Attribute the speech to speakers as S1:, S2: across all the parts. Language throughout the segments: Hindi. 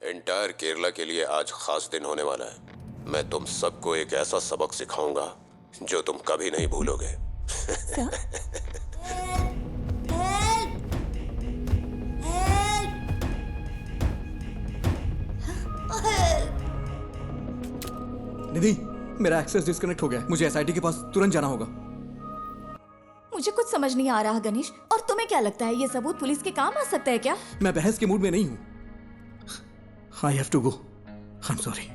S1: एंटायर केरला के लिए आज खास दिन होने वाला है। मैं तुम सबको एक ऐसा सबक सिखाऊंगा जो तुम कभी नहीं भूलोगे।
S2: निधि, मेरा एक्सेस डिस्कनेक्ट हो गया है। मुझे एसआईटी के पास तुरंत जाना होगा।
S3: मुझे कुछ समझ नहीं आ रहा गणेश, और तुम्हें क्या लगता है ये सबूत पुलिस के काम आ सकता है क्या?
S2: मैं बहस के मूड में नहीं हूं। I have to go. I am sorry.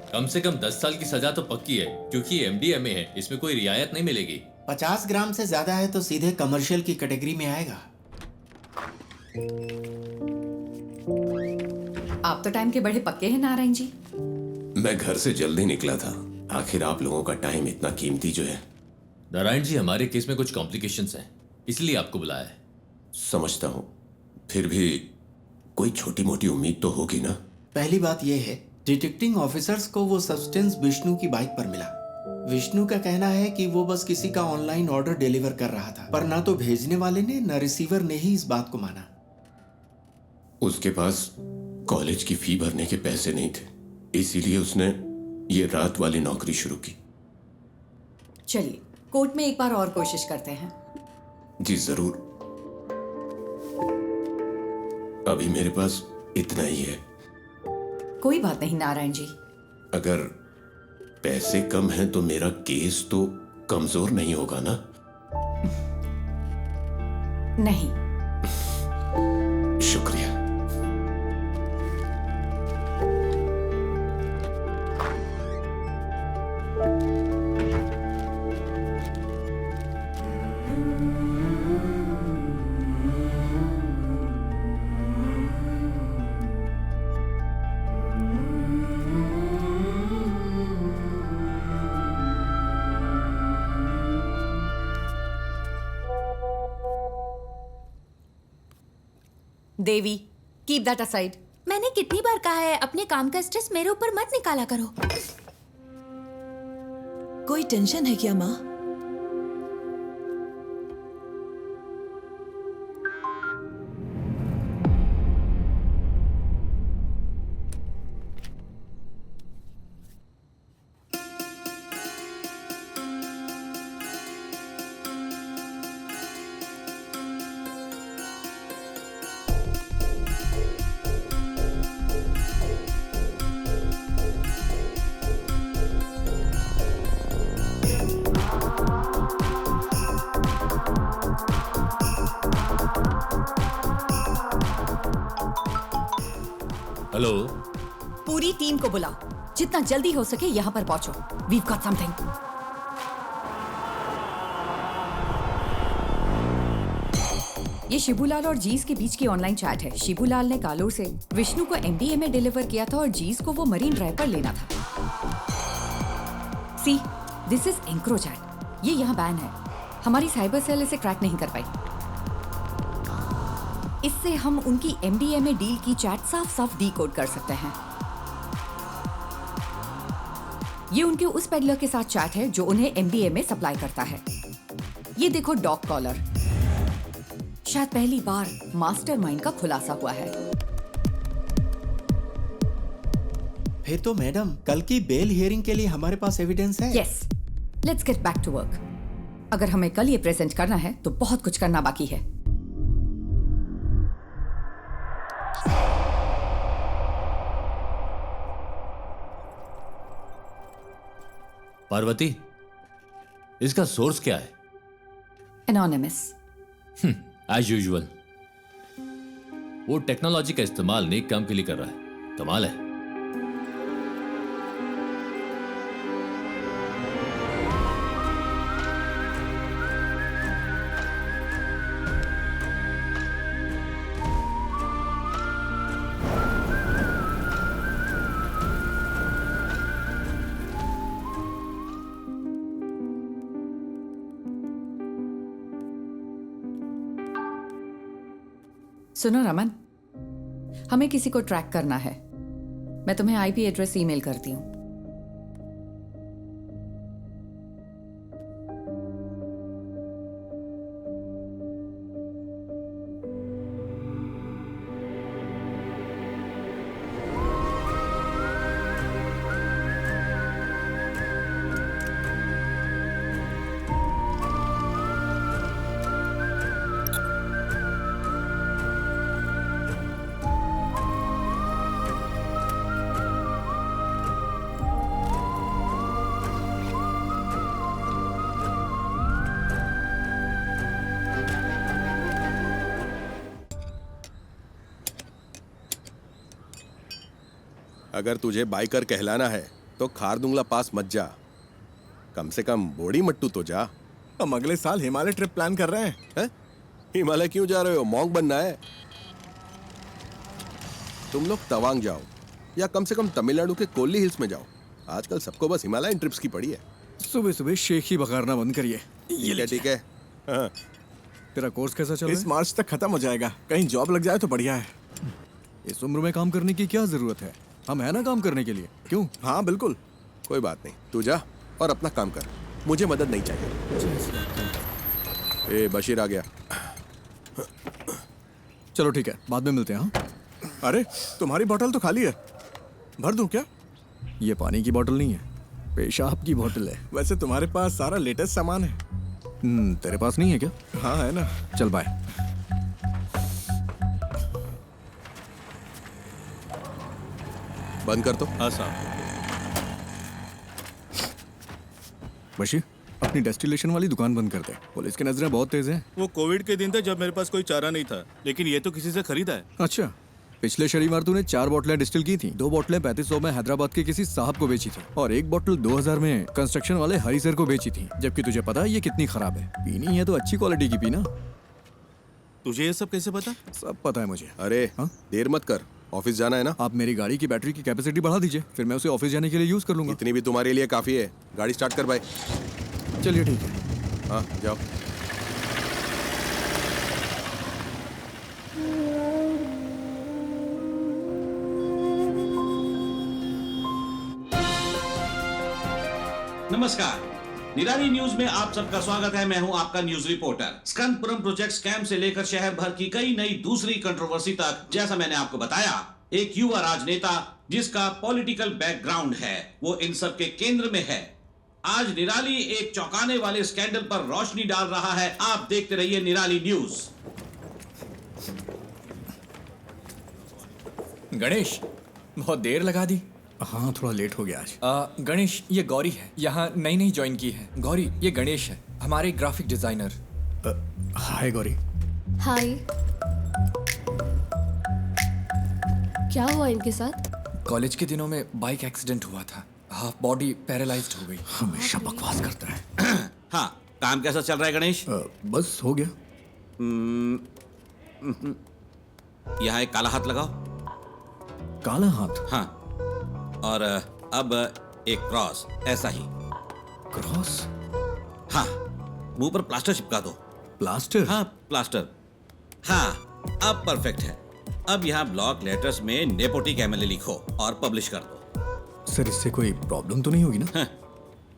S4: कम से कम 10 साल की सजा तो पक्की है, क्योंकि एमडीएमए है, इसमें कोई रियायत नहीं मिलेगी।
S5: 50 ग्राम से ज्यादा है तो सीधे कमर्शियल की कैटेगरी में आएगा।
S6: आप तो टाइम के बड़े पक्के हैं नारायण जी।
S1: मैं घर से जल्दी निकला था। आखिर आप लोगों का टाइम इतना कीमती जो है।
S4: नारायण जी, हमारे केस में कुछ कॉम्प्लिकेशंस हैं, इसलिए आपको बुलाया है।
S1: समझता हूं, फिर भी कोई छोटी मोटी उम्मीद तो होगी ना।
S5: पहली बात यह है, डिटेक्टिंग ऑफिसर्स को वो सब्सटेंस विष्णु की बाइक पर मिला। विष्णु का कहना है कि वो बस किसी का ऑनलाइन ऑर्डर डिलीवर कर रहा था, पर ना तो भेजने वाले ने न रिसीवर ने ही इस बात को माना।
S1: उसके पास कॉलेज की फी भरने के पैसे नहीं थे, इसीलिए उसने ये रात वाली नौकरी शुरू की।
S6: चलिए कोर्ट में एक बार और कोशिश करते हैं।
S1: जी जरूर। अभी मेरे पास इतना ही है।
S6: कोई बात नहीं नारायण जी।
S1: अगर पैसे कम हैं तो मेरा केस तो कमजोर नहीं होगा ना?
S6: नहीं।
S1: शुक्रिया।
S6: देवी, कीप दैट असाइड।
S3: मैंने कितनी बार कहा है अपने काम का स्ट्रेस मेरे ऊपर मत निकाला करो।
S7: कोई टेंशन है क्या माँ?
S4: हेलो।
S6: पूरी टीम को बुलाओ, जितना जल्दी हो सके यहाँ पर पहुंचो। We've got something. ये शिबूलाल और जीस के बीच की ऑनलाइन चैट है। शिबूलाल ने कालोर से विष्णु को एमडीएमए डिलीवर किया था और जीस को वो मरीन ड्राइव पर लेना था। सी, दिस इज एंक्रो चैट। ये यहाँ बैन है। हमारी साइबर सेल इसे क्रैक नहीं कर पाई। इससे हम उनकी एमडीएमए डील की चैट साफ साफ डीकोड कर सकते हैं। ये उनके उस पेडलर के साथ चैट है जो उन्हें एमडीएमए सप्लाई करता है। ये देखो डॉग कॉलर। शायद पहली बार मास्टरमाइंड का खुलासा हुआ है।
S5: फिर तो मैडम, कल की बेल हियरिंग के लिए हमारे पास एविडेंस है।
S6: Yes, let's get back to work. अगर हमें कल ये प्रेजेंट करना है तो बहुत कुछ करना बाकी है।
S4: पार्वती, इसका सोर्स क्या है?
S6: एनोनिमस।
S4: As usual. वो टेक्नोलॉजी का इस्तेमाल नेक काम के लिए कर रहा है। कमाल है।
S6: सुनो रमन, हमें किसी को ट्रैक करना है। मैं तुम्हें आईपी एड्रेस ईमेल करती हूँ।
S8: अगर तुझे बाइकर कहलाना है तो खारदुंगला पास मत जा, कम से कम बोड़ी मट्टू तो जा।
S2: हम अगले साल हिमालय ट्रिप प्लान कर रहे हैं।
S8: हिमालय क्यों जा रहे हो? मॉन्क बनना है? तुम लोग तवांग जाओ या कम से कम तमिलनाडु के कोल्ली हिल्स में जाओ। आजकल सबको बस हिमालयन ट्रिप्स की पड़ी है।
S2: सुबह सुबह शेख ही बघारना बंद करिए।
S8: ठीक है। हाँ।
S2: तेरा कोर्स कैसा चल रहा है?
S9: इस मार्च तक खत्म हो जाएगा। कहीं जॉब लग जाए तो बढ़िया है।
S2: इस उम्र में काम करने की क्या जरूरत है? हम है ना काम करने के लिए। क्यों?
S9: हाँ बिल्कुल।
S8: कोई बात नहीं, तू जा और अपना काम कर, मुझे मदद नहीं चाहिए। ए बशीर आ गया।
S2: चलो ठीक है, बाद में मिलते हैं। हाँ?
S9: अरे तुम्हारी बोतल तो खाली है, भर दूं क्या?
S2: ये पानी की बोतल नहीं है, पेशाब की बोतल है।
S9: वैसे तुम्हारे पास सारा लेटेस्ट सामान है।
S2: तेरे पास नहीं है क्या?
S9: हाँ है ना।
S2: चल बाय।
S8: बंद कर तो।
S4: हाँ साहब।
S2: बशीर, अपनी डेस्टिलेशन वाली दुकान बंद कर दे। पुलिस की नजरें बहुत तेज हैं।
S10: वो कोविड के दिन थे जब मेरे पास कोई चारा नहीं था, लेकिन ये तो किसी से खरीदा है।
S2: अच्छा, पिछले शनिवार तूने 4 बोतलें डिस्टिल की थी। 2 बोतलें 3500 में हैदराबाद के किसी साहब को बेची थी और 1 बोतल 2000 में कंस्ट्रक्शन वाले हरी सर को बेची थी। जबकि तुझे पता है ये कितनी खराब है। पीनी है तो अच्छी क्वालिटी की पीना।
S10: तुझे ये सब कैसे पता?
S2: सब पता है मुझे।
S8: अरे
S2: हाँ?
S8: देर मत कर, ऑफिस जाना है ना।
S2: आप मेरी गाड़ी की बैटरी की कैपेसिटी बढ़ा दीजिए, फिर मैं उसे ऑफिस जाने के लिए यूज कर लूंगा।
S8: इतनी भी तुम्हारे लिए काफी है। गाड़ी स्टार्ट कर भाई।
S2: चलिए ठीक है।
S8: हाँ जाओ।
S11: नमस्कार, निराली न्यूज में आप सबका स्वागत है। मैं हूं आपका न्यूज रिपोर्टर। स्कंदपुरम प्रोजेक्ट स्कैम से लेकर शहर भर की कई नई दूसरी कंट्रोवर्सी तक, जैसा मैंने आपको बताया, एक युवा राजनेता जिसका पॉलिटिकल बैकग्राउंड है, वो इन सब के केंद्र में है। आज निराली एक चौंकाने वाले स्कैंडल पर रोशनी डाल रहा है। आप देखते रहिए निराली न्यूज।
S12: गणेश, बहुत देर लगा दी।
S2: हाँ, थोड़ा लेट हो गया आज।
S12: गणेश, ये गौरी है, यहाँ नई ज्वाइन की है। गौरी, ये गणेश है, हमारे ग्राफिक डिजाइनर।
S2: हाय गौरी।
S3: हाय। क्या हुआ इनके साथ?
S12: कॉलेज के दिनों में बाइक एक्सीडेंट हुआ था, हाफ बॉडी पैरालाइज्ड हो गई।
S2: हमेशा बकवास करता है।
S11: हाँ, काम कैसा चल रहा है गणेश?
S2: बस हो गया।
S11: यहाँ एक काला हाथ लगाओ।
S2: काला हाथ?
S11: हाँ, और अब एक क्रॉस, ऐसा ही।
S2: क्रॉस?
S11: हाँ, मुंह पर प्लास्टर चिपका दो।
S2: प्लास्टर?
S11: हाँ, प्लास्टर। हाँ, अब परफेक्ट है। अब यहाँ ब्लॉक लेटर्स में नेपोटिक एमएलए लिखो और पब्लिश कर दो।
S2: सर, इससे कोई प्रॉब्लम तो नहीं होगी ना?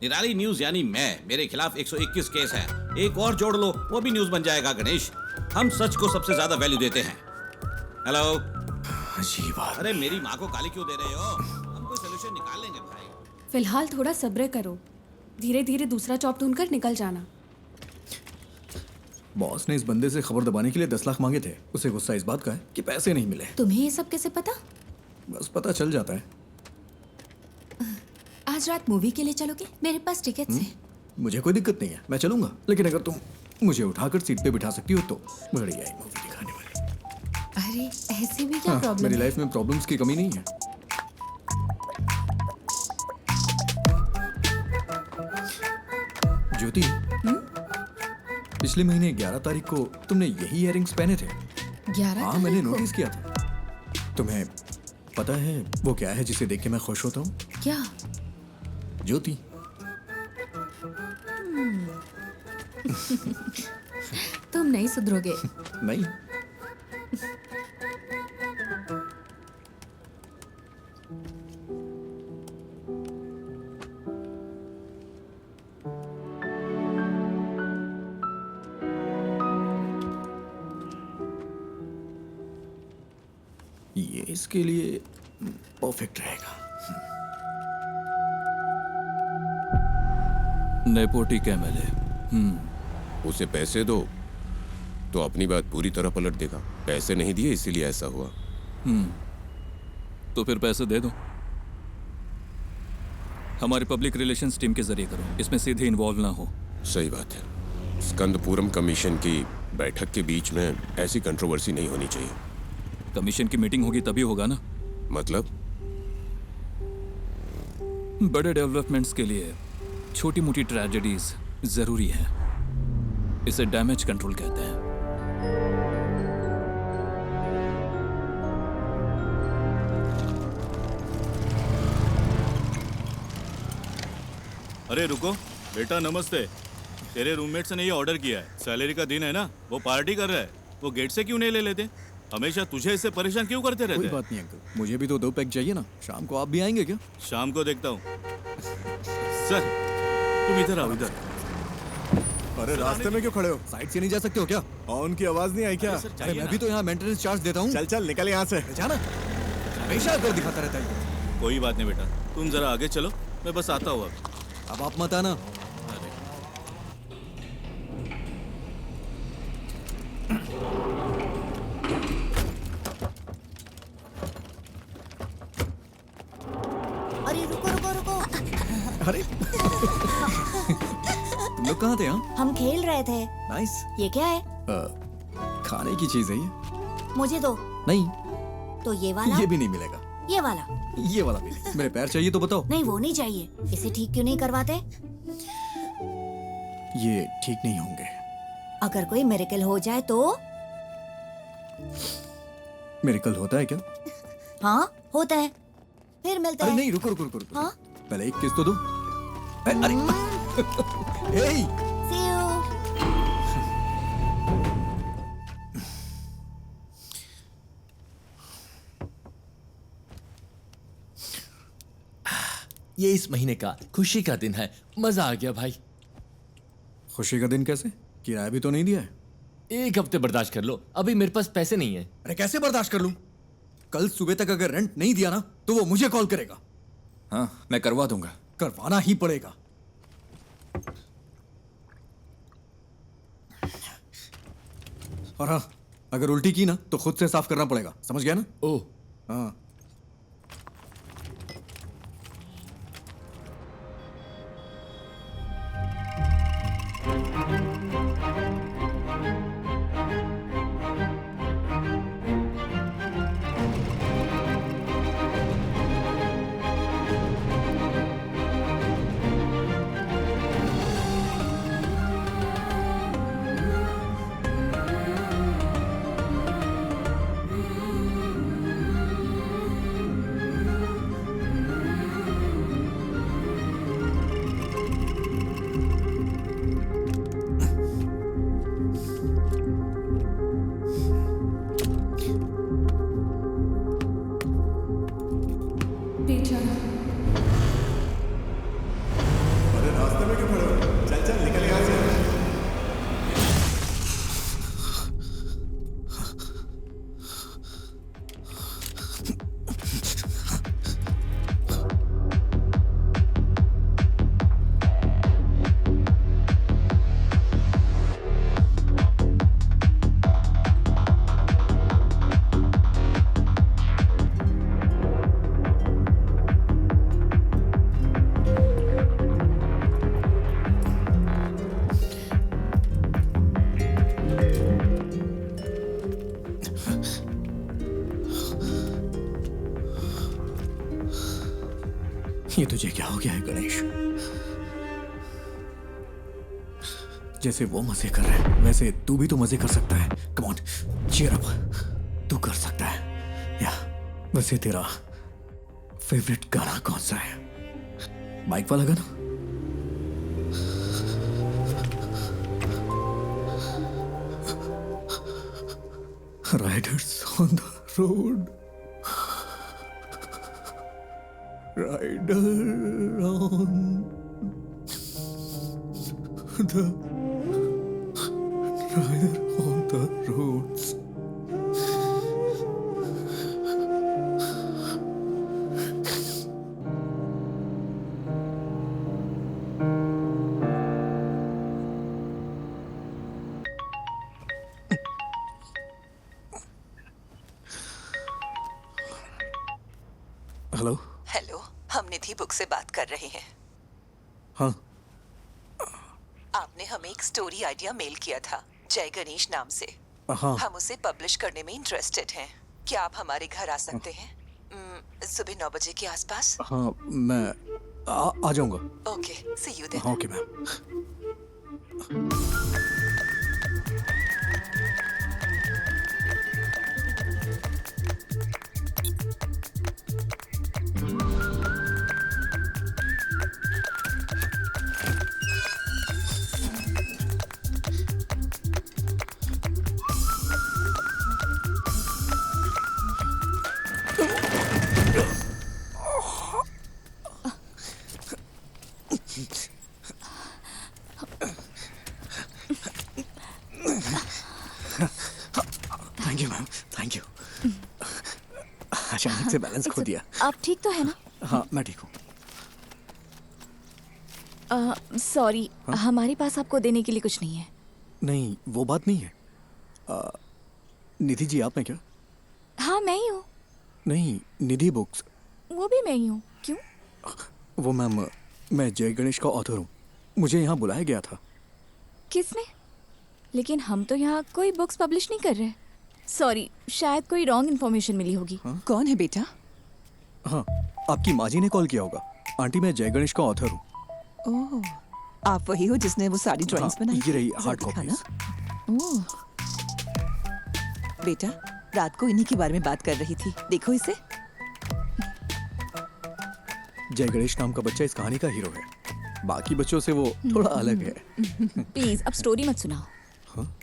S11: निराली न्यूज यानी मैं, मेरे खिलाफ 121 केस है। एक और जोड़ लो, वो भी न्यूज बन जाएगा गणेश। हम सच को सबसे ज्यादा वैल्यू देते हैं। हेलो।
S2: अजीब बात।
S11: अरे मेरी माँ को गाली क्यों दे रहे हो? हम कोई सोल्यूशन निकाल लेंगे भाई।
S13: फिलहाल थोड़ा सब्र करो, धीरे धीरे दूसरा जॉब ढूंढकर निकल जाना।
S2: बॉस ने इस बंदे से खबर दबाने के लिए 10 लाख मांगे थे। उसे गुस्सा इस बात का है कि पैसे नहीं मिले।
S13: तुम्हें ये सब कैसे पता?
S2: बस पता चल जाता है।
S13: आज रात मूवी के लिए चलोगे? मेरे पास टिकट्स हैं।
S2: मुझे कोई दिक्कत नहीं है, मैं चलूंगा। लेकिन अगर तुम मुझे उठाकर सीट पे बिठा सकती हो तो बढ़िया है मूवी दिखाने वाली।
S13: अरे ऐसे भी क्या प्रॉब्लम?
S2: मेरी लाइफ में प्रॉब्लम्स की कमी नहीं है। ज्योति, पिछले महीने 11 तारीख को तुमने यही इयररिंग्स पहने थे।
S13: 11?
S2: हाँ, मैंने नोटिस किया था। तुम्हें पता है वो क्या है जिसे देख के मैं खुश होता हूँ?
S13: क्या?
S2: ज्योति।
S13: तुम नहीं सुधरोगे।
S2: नहीं, ये इसके लिए परफेक्ट रहेगा। नेपोटिक MLA।
S1: उसे पैसे दो तो अपनी बात पूरी तरह पलट देगा। पैसे नहीं दिए इसीलिए ऐसा हुआ।
S2: तो फिर पैसे दे दो। हमारे पब्लिक रिलेशंस टीम के जरिए करो, इसमें सीधे इन्वॉल्व ना हो।
S1: सही बात है। स्कंदपुरम कमीशन की बैठक के बीच में ऐसी कंट्रोवर्सी नहीं होनी चाहिए।
S2: कमीशन की मीटिंग होगी तभी होगा ना।
S1: मतलब?
S2: बड़े डेवलपमेंट्स के लिए छोटी मोटी ट्रेजेडीज जरूरी है। इसे डैमेज कंट्रोल कहते हैं।
S10: अरे रुको बेटा, नमस्ते। तेरे रूममेट्स ने ये ऑर्डर किया है। सैलरी का दिन है ना, वो पार्टी कर रहा है। वो गेट से क्यों नहीं ले लेते? हमेशा तुझे इससे परेशान क्यों करते रहते हैं?
S2: कोई बात नहीं अंकल, मुझे भी तो 2 पैक चाहिए ना। शाम को आप भी आएंगे क्या?
S10: शाम को देखता हूँ। सर तुम इधर आओ, इधर।
S9: अरे रास्ते में क्यों खड़े हो?
S2: साइड से नहीं जा सकते हो क्या?
S9: हॉर्न की आवाज नहीं आई क्या?
S2: अरे मैं भी तो यहाँ मेंटेनेंस चार्ज देता हूँ।
S9: चल चल निकल यहाँ से।
S2: जाना हमेशा कर दिखाता रहता है।
S10: कोई बात नहीं बेटा, तुम जरा आगे चलो, मैं बस आता हूँ।
S2: अब आप मत आना।
S14: अरे रुको रुको रुको।
S2: अरे तुम लोग कहाँ थे? हाँ
S14: हम खेल रहे थे।
S2: नाइस।
S14: ये क्या है?
S2: खाने की चीज है ये।
S14: मुझे दो।
S2: नहीं
S14: तो ये वाला?
S2: ये भी नहीं मिलेगा।
S14: ये वाला?
S2: ये वाला भी नहीं। मेरे पैर चाहिए तो बताओ।
S14: नहीं वो नहीं चाहिए। इसे ठीक क्यों नहीं करवाते?
S2: ये ठीक नहीं होंगे।
S14: अगर कोई मिरेकल हो जाए तो?
S2: मिरेकल होता है क्या?
S14: हाँ होता है। फिर मिलते
S2: अरे
S14: हैं।
S2: नहीं, रुको रुको रुको रुको।
S14: हाँ?
S2: पहले एक किस तो दो। अरे हे
S14: See you.
S4: ये इस महीने का खुशी का दिन है। मजा आ गया भाई।
S2: खुशी का दिन कैसे? किराया भी तो नहीं दिया है।
S4: 1 हफ्ते बर्दाश्त कर लो, अभी मेरे पास पैसे नहीं है।
S2: अरे कैसे बर्दाश्त कर लूं? कल सुबह तक अगर रेंट नहीं दिया ना तो वो मुझे कॉल करेगा। हाँ मैं करवा दूंगा। करवाना ही पड़ेगा। और हाँ, अगर उल्टी की ना तो खुद से साफ करना पड़ेगा। समझ गया ना?
S4: ओह
S2: हाँ।
S9: अरे रास्ते में क्यों खड़े हो? चल चल निकल यहाँ से।
S2: ये तुझे क्या हो गया है गणेश? जैसे वो मजे कर रहे हैं वैसे तू भी तो मजे कर सकता है। Come on, cheer up. तू कर सकता है। या वैसे तेरा फेवरेट गाना कौन सा है? बाइक वाला गाना? Riders on the road, rider on the rider on the roads. Hello.
S7: Hello, हम निधि बुक से बात कर रहे हैं।
S2: हाँ।
S7: आपने हमें एक स्टोरी आइडिया मेल किया था जय गणेश नाम से।
S2: हाँ।
S7: हम उसे पब्लिश करने में इंटरेस्टेड हैं। क्या आप हमारे घर आ सकते हैं सुबह 9 बजे के आसपास?
S2: हाँ, मैं आ जाऊंगा।
S7: Okay, see you then.
S2: हाँ, okay ma'am. Thank you ma'am, thank you. अचानक से बैलेंस खो दिया।
S3: आप ठीक तो है ना?
S2: हाँ, मैं ठीक हूँ।
S3: सॉरी, हमारे पास आपको देने के लिए कुछ नहीं है।
S2: नहीं, वो बात नहीं है। निधि जी, आप हैं क्या?
S3: हाँ, मैं ही हूँ।
S2: नहीं, निधि बुक्स।
S3: वो भी मैं ही हूँ। क्यों?
S2: वो मैम, मैं जय गणेश का ऑथर हूँ। मुझे यहाँ बुलाया गया था।
S3: किसने? लेकिन हम तो यहाँ कोई बुक्स पब्लिश नहीं कर रहे। सॉरी, शायद कोई रॉन्ग इन्फॉर्मेशन मिली होगी।
S7: कौन है बेटा?
S2: हाँ, आपकी माँ जी ने कॉल किया होगा। आंटी, मैं जय गणेश का ऑथर हूँ।
S7: ओह, आप वही हो जिसने वो सारी ड्राइंग्स बनाई?
S2: ये रही
S7: जरा
S2: हार्ड
S7: दिखाना।
S2: कॉपीज।
S7: ओह, बेटा, रात को इन्हीं के बारे में बात कर रही थी। देखो इसे।
S2: जय गणेश नाम का बच्चा इस कहानी का हीरो है। बाकी बच्चों से वो थोड़ा अलग है।
S3: प्लीज अब स्टोरी मत सुनाओ।
S2: हाँ?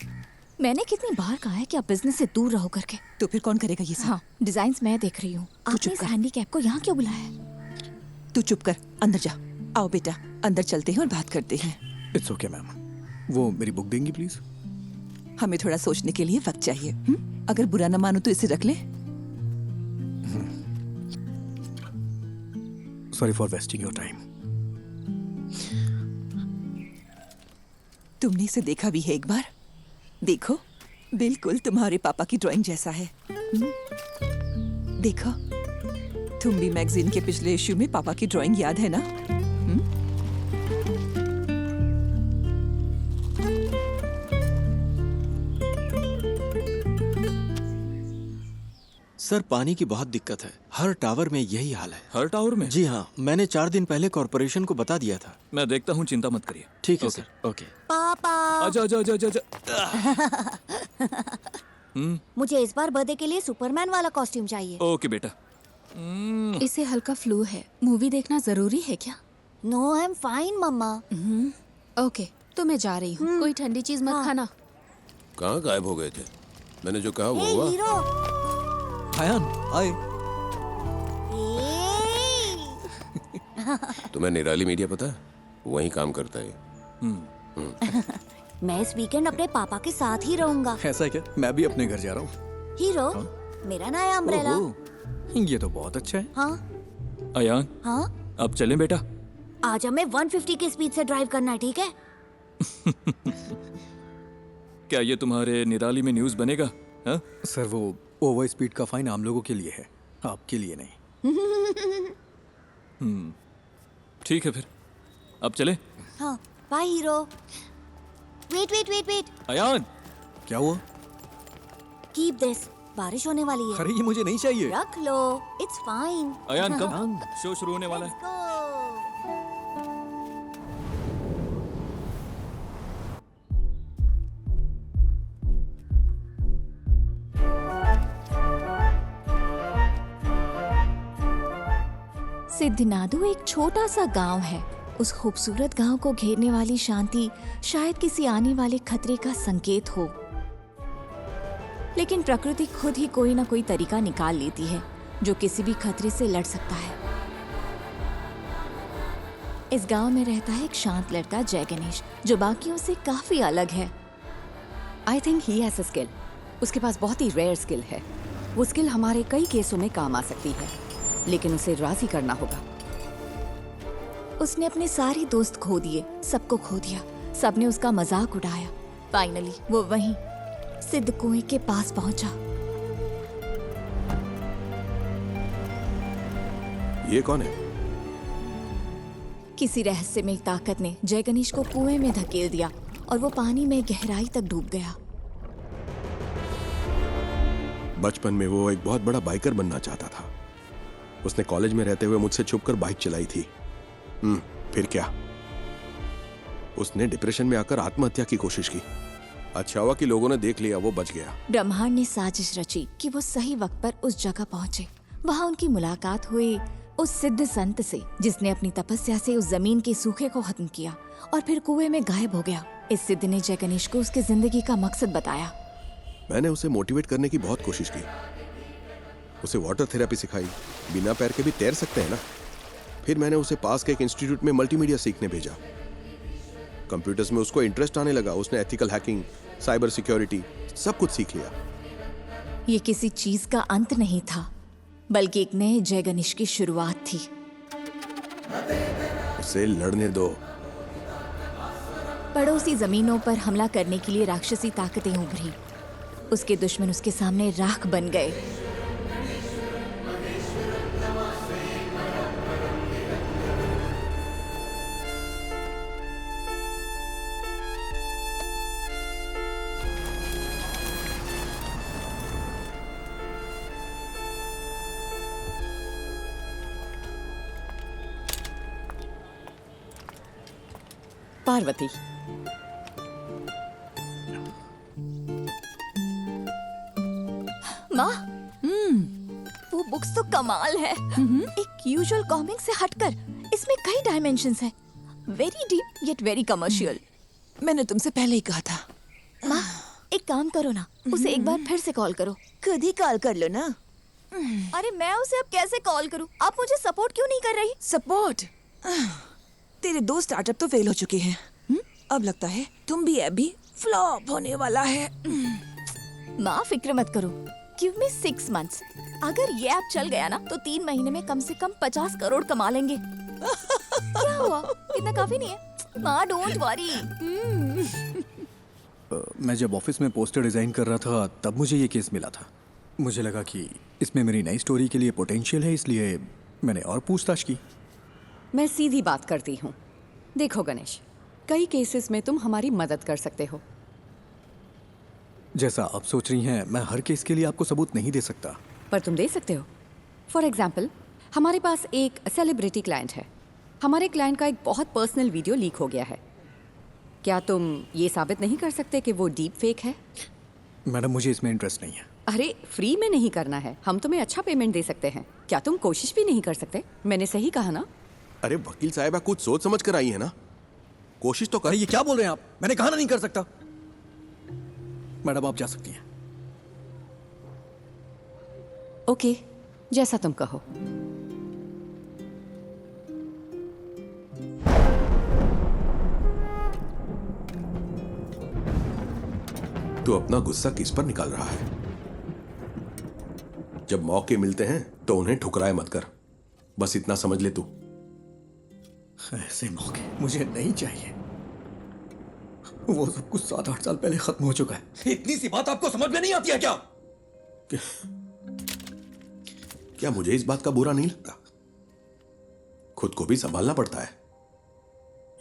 S3: मैंने कितनी बार कहा है कि आप बिजनेस से दूर रहो करके।
S7: तो फिर कौन करेगा ये सब?
S3: हाँ, डिजाइन्स मैं देख रही हूँ। आपने इस हैंडीकैप को यहाँ क्यों बुलाया है?
S7: तू चुप कर, अंदर जा। आओ बेटा, अंदर चलते हैं और बात करते हैं।
S2: It's okay ma'am. वो मेरी बुक देंगी प्लीज?
S7: हमें थोड़ा सोचने के लिए वक्त चाहिए। अगर बुरा न मानो तो इसे रख ले।
S2: Sorry for wasting your time.
S7: तुमने इसे देखा भी है एक बार? देखो, बिल्कुल तुम्हारे पापा की ड्राइंग जैसा है। देखो, तुम भी मैगजीन के पिछले इश्यू में पापा की ड्राइंग याद है ना?
S5: सर, पानी की बहुत दिक्कत है। हर टावर में यही हाल है।
S2: हर टावर में?
S5: जी हाँ, मैंने 4 दिन पहले कॉर्पोरेशन को बता दिया था।
S2: मैं देखता हूँ, चिंता मत करिए।
S5: ठीक है
S2: ओके।
S5: सर। ओके।
S14: पापा,
S2: आजा आजा आजा आजा।
S14: मुझे इस बार बर्थडे के लिए सुपरमैन वाला कॉस्ट्यूम चाहिए।
S2: ओके बेटा।
S13: इसे हल्का फ्लू है। मूवी देखना जरूरी है क्या?
S14: नो, आई एम फाइन मम्मा।
S13: ओके, तो मैं जा रही हूँ। कोई ठंडी चीज मत खाना।
S1: कहाँ गायब हो गए थे? मैंने जो कहा वो
S14: हे
S1: हुआ।
S14: हीरो।
S2: हायान, आए।
S1: तुम्हें निराली मीडिया पता है? वहीं काम करता है।
S14: मैं इस वीकेंड अपने पापा के साथ ही रहूंगा।
S2: ऐसा है क्या? मैं भी अपने घर जा रहा हूँ।
S14: हीरो, मेरा नया अम्ब्रेला।
S2: ये तो बहुत अच्छा है।
S14: हाँ
S2: अयान,
S14: हाँ,
S2: अब चलें बेटा?
S14: आज हमें 150 की स्पीड से ड्राइव करना है, ठीक है?
S2: क्या ये तुम्हारे निराली में न्यूज़ बनेगा? हाँ? सर, वो ओवर स्पीड का फाइन आम लोगों के लिए है, आपके लिए नहीं। ठीक है फिर, अब चले?
S14: हाँ, bye hero. Wait wait wait wait.
S2: Ayaan, क्या हुआ?
S14: कीप दिस, बारिश होने वाली है।
S2: अरे ये मुझे नहीं चाहिए।
S14: रख लो, it's fine.
S2: Ayaan come, show शुरू होने वाला है।
S3: सिद्धनादु एक छोटा सा गांव है। उस खूबसूरत गांव को घेरने वाली शांति शायद किसी आने वाले खतरे का संकेत हो, लेकिन प्रकृति खुद ही कोई ना कोई तरीका निकाल लेती है जो किसी भी खतरे से लड़ सकता है। इस गांव में रहता है एक शांत लड़का जय गणेश, जो बाकियों से काफी अलग है।
S6: I think he has a skill. उसके पास बहुत ही रेयर स्किल है। वो स्किल हमारे कई केसों में काम आ सकती है, लेकिन उसे राजी करना होगा।
S3: उसने अपने सारे दोस्त खो दिए, सबको खो दिया। सबने उसका मजाक उड़ाया। फाइनली वो वहीं सिद्ध कुएं के पास पहुंचा।
S8: ये कौन है?
S3: किसी रहस्यमय ताकत ने जय गणेश को कुएं में धकेल दिया और वो पानी में गहराई तक डूब गया।
S8: बचपन में वो एक बहुत बड़ा बाइकर बनना चाहता था। उसने कॉलेज में रहते हुए मुझसे छुपकर बाइक चलाई थी। फिर क्या? उसने डिप्रेशन में आकर आत्महत्या की कोशिश की। अच्छा हुआ कि लोगों ने देख लिया, वो बच गया।
S3: ब्रह्मांड ने साजिश रची कि वो सही वक्त पर उस जगह पहुंचे। वहां उनकी मुलाकात हुई उस सिद्ध संत से, जिसने अपनी तपस्या से उस जमीन के सूखे को खत्म किया और फिर कुएं में गायब हो गया। इस सिद्ध ने जय गणेश को उसकी जिंदगी का मकसद बताया।
S8: मैंने उसे मोटिवेट करने की बहुत कोशिश की। उसे वाटर थेरेपी सिखाई। बिना पैर के भी तैर सकते हैं ना। फिर मैंने उसे पास के एक इंस्टीट्यूट में मल्टीमीडिया सीखने भेजा। कंप्यूटर्स में उसको इंटरेस्ट आने लगा। उसने एथिकल हैकिंग, साइबर सिक्योरिटी सब कुछ सीख लिया।
S3: ये किसी चीज का अंत नहीं था, बल्कि एक नए जय गणेश की शुरुआत थी।
S8: उसे लड़ने दो।
S3: पड़ोसी जमीनों पर हमला करने के लिए राक्षसी ताकतें उभरी। उसके दुश्मन उसके सामने राख बन गए।
S6: पार्वती,
S3: माँ, वो बुक्स तो कमाल है। एक यूजुअल कॉमिक से हटकर इसमें कई डायमेंशंस हैं। Very deep yet very commercial.
S7: मैंने तुमसे पहले ही कहा था।
S3: माँ, एक काम करो ना, उसे एक बार फिर से कॉल करो।
S7: खुद ही कॉल कर लो ना।
S3: अरे मैं उसे अब कैसे कॉल करूँ? आप मुझे सपोर्ट क्यों नहीं कर रही?
S7: सपोर्ट? तेरे 2 स्टार्टअप तो फेल हो चुके हैं। अब लगता है तुम भी अभी फ्लॉप होने वाला है।
S3: माँ फिक्र मत करो। Give me 6 months। अगर ये ऐप चल गया ना तो 3 महीने में कम से कम 50 करोड़ कमा लेंगे। क्या हुआ? इतना काफी नहीं है? माँ डोंट वरी।
S2: मैं जब ऑफिस में पोस्टर डिजाइन कर रहा था तब मुझे ये केस मिला था। मुझे लगा कि इसमें मेरी नई स्टोरी के लिए पोटेंशियल है, इसलिए मैंने और पूछताछ की।
S6: मैं सीधी बात करती हूँ। देखो गणेश, कई केसेस में तुम हमारी मदद कर सकते हो।
S2: जैसा आप सोच रही हैं, मैं हर केस के लिए आपको सबूत नहीं दे सकता।
S6: पर तुम दे सकते हो। फॉर एग्जाम्पल, हमारे पास एक सेलिब्रिटी क्लाइंट है। हमारे क्लाइंट का एक बहुत पर्सनल वीडियो लीक हो गया है। क्या तुम ये साबित नहीं कर सकते कि वो डीप फेक है?
S2: मैडम, मुझे इसमें इंटरेस्ट नहीं है।
S6: अरे फ्री में नहीं करना है, हम तुम्हें अच्छा पेमेंट दे सकते हैं। क्या तुम कोशिश भी नहीं कर सकते? मैंने सही कहा ना?
S8: अरे वकील साहब, कुछ सोच समझ कर आई है ना। कोशिश तो कर।
S2: ये क्या बोल रहे हैं आप? मैंने कहा ना नहीं कर सकता। मैडम आप जा सकती हैं।
S6: ओके, जैसा तुम कहो।
S8: तू अपना गुस्सा किस पर निकाल रहा है? जब मौके मिलते हैं तो उन्हें ठुकराए मत कर। बस इतना समझ ले तू।
S2: ऐसे मौके मुझे नहीं चाहिए। वो सब कुछ 7-8 साल पहले खत्म हो चुका है। इतनी सी बात आपको समझ में नहीं आती है क्या?
S8: क्या मुझे इस बात का बुरा नहीं लगता? खुद को भी संभालना पड़ता है।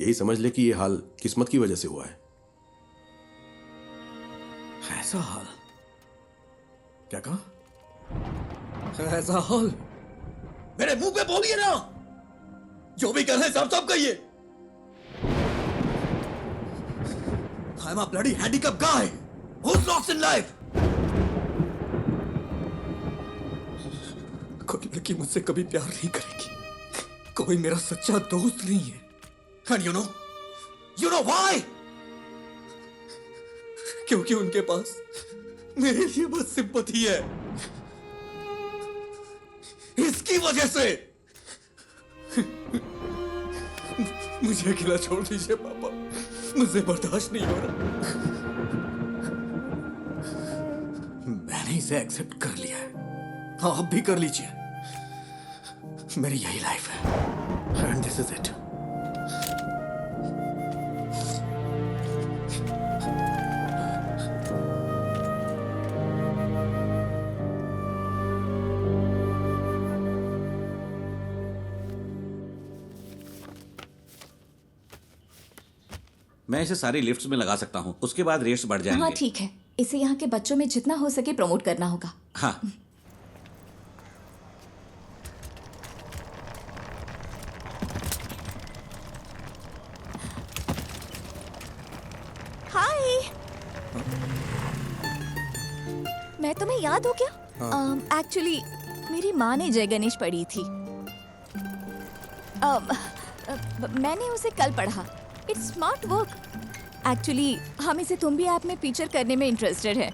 S8: यही समझ ले कि ये हाल किस्मत की वजह से हुआ है।
S2: ऐसा हाल? क्या कहा? ऐसा हाल? मेरे मुंह पे बोलिए ना। जो भी कर रहे साहब साहब कहिए। I'm a bloody handicapped guy who's lost in life. कोई लड़की मुझसे कभी प्यार नहीं करेगी। कोई मेरा सच्चा दोस्त नहीं है। And you know why? क्योंकि उनके पास मेरे लिए बस सिंपैथी है। इसकी वजह से मुझे अकेला छोड़ दीजिए पापा। मुझे बर्दाश्त नहीं हो रहा। मैंने इसे एक्सेप्ट कर लिया है। हाँ, आप भी कर लीजिए। मेरी यही लाइफ है एंड दिस इज इट।
S11: मैं इसे सारी लिफ्ट्स में लगा सकता हूँ, उसके बाद रेट्स बढ़ जाएंगे।
S3: हाँ ठीक है, इसे यहाँ के बच्चों में जितना हो सके प्रमोट करना होगा।
S11: हाँ।
S3: हाय, मैं तुम्हें याद हो क्या? एक्चुअली मेरी माँ ने जय गणेश पढ़ी थी। मैंने उसे कल पढ़ा। It's smart work. एक्चुअली हम इसे तुम भी ऐप में फीचर करने में इंटरेस्टेड है।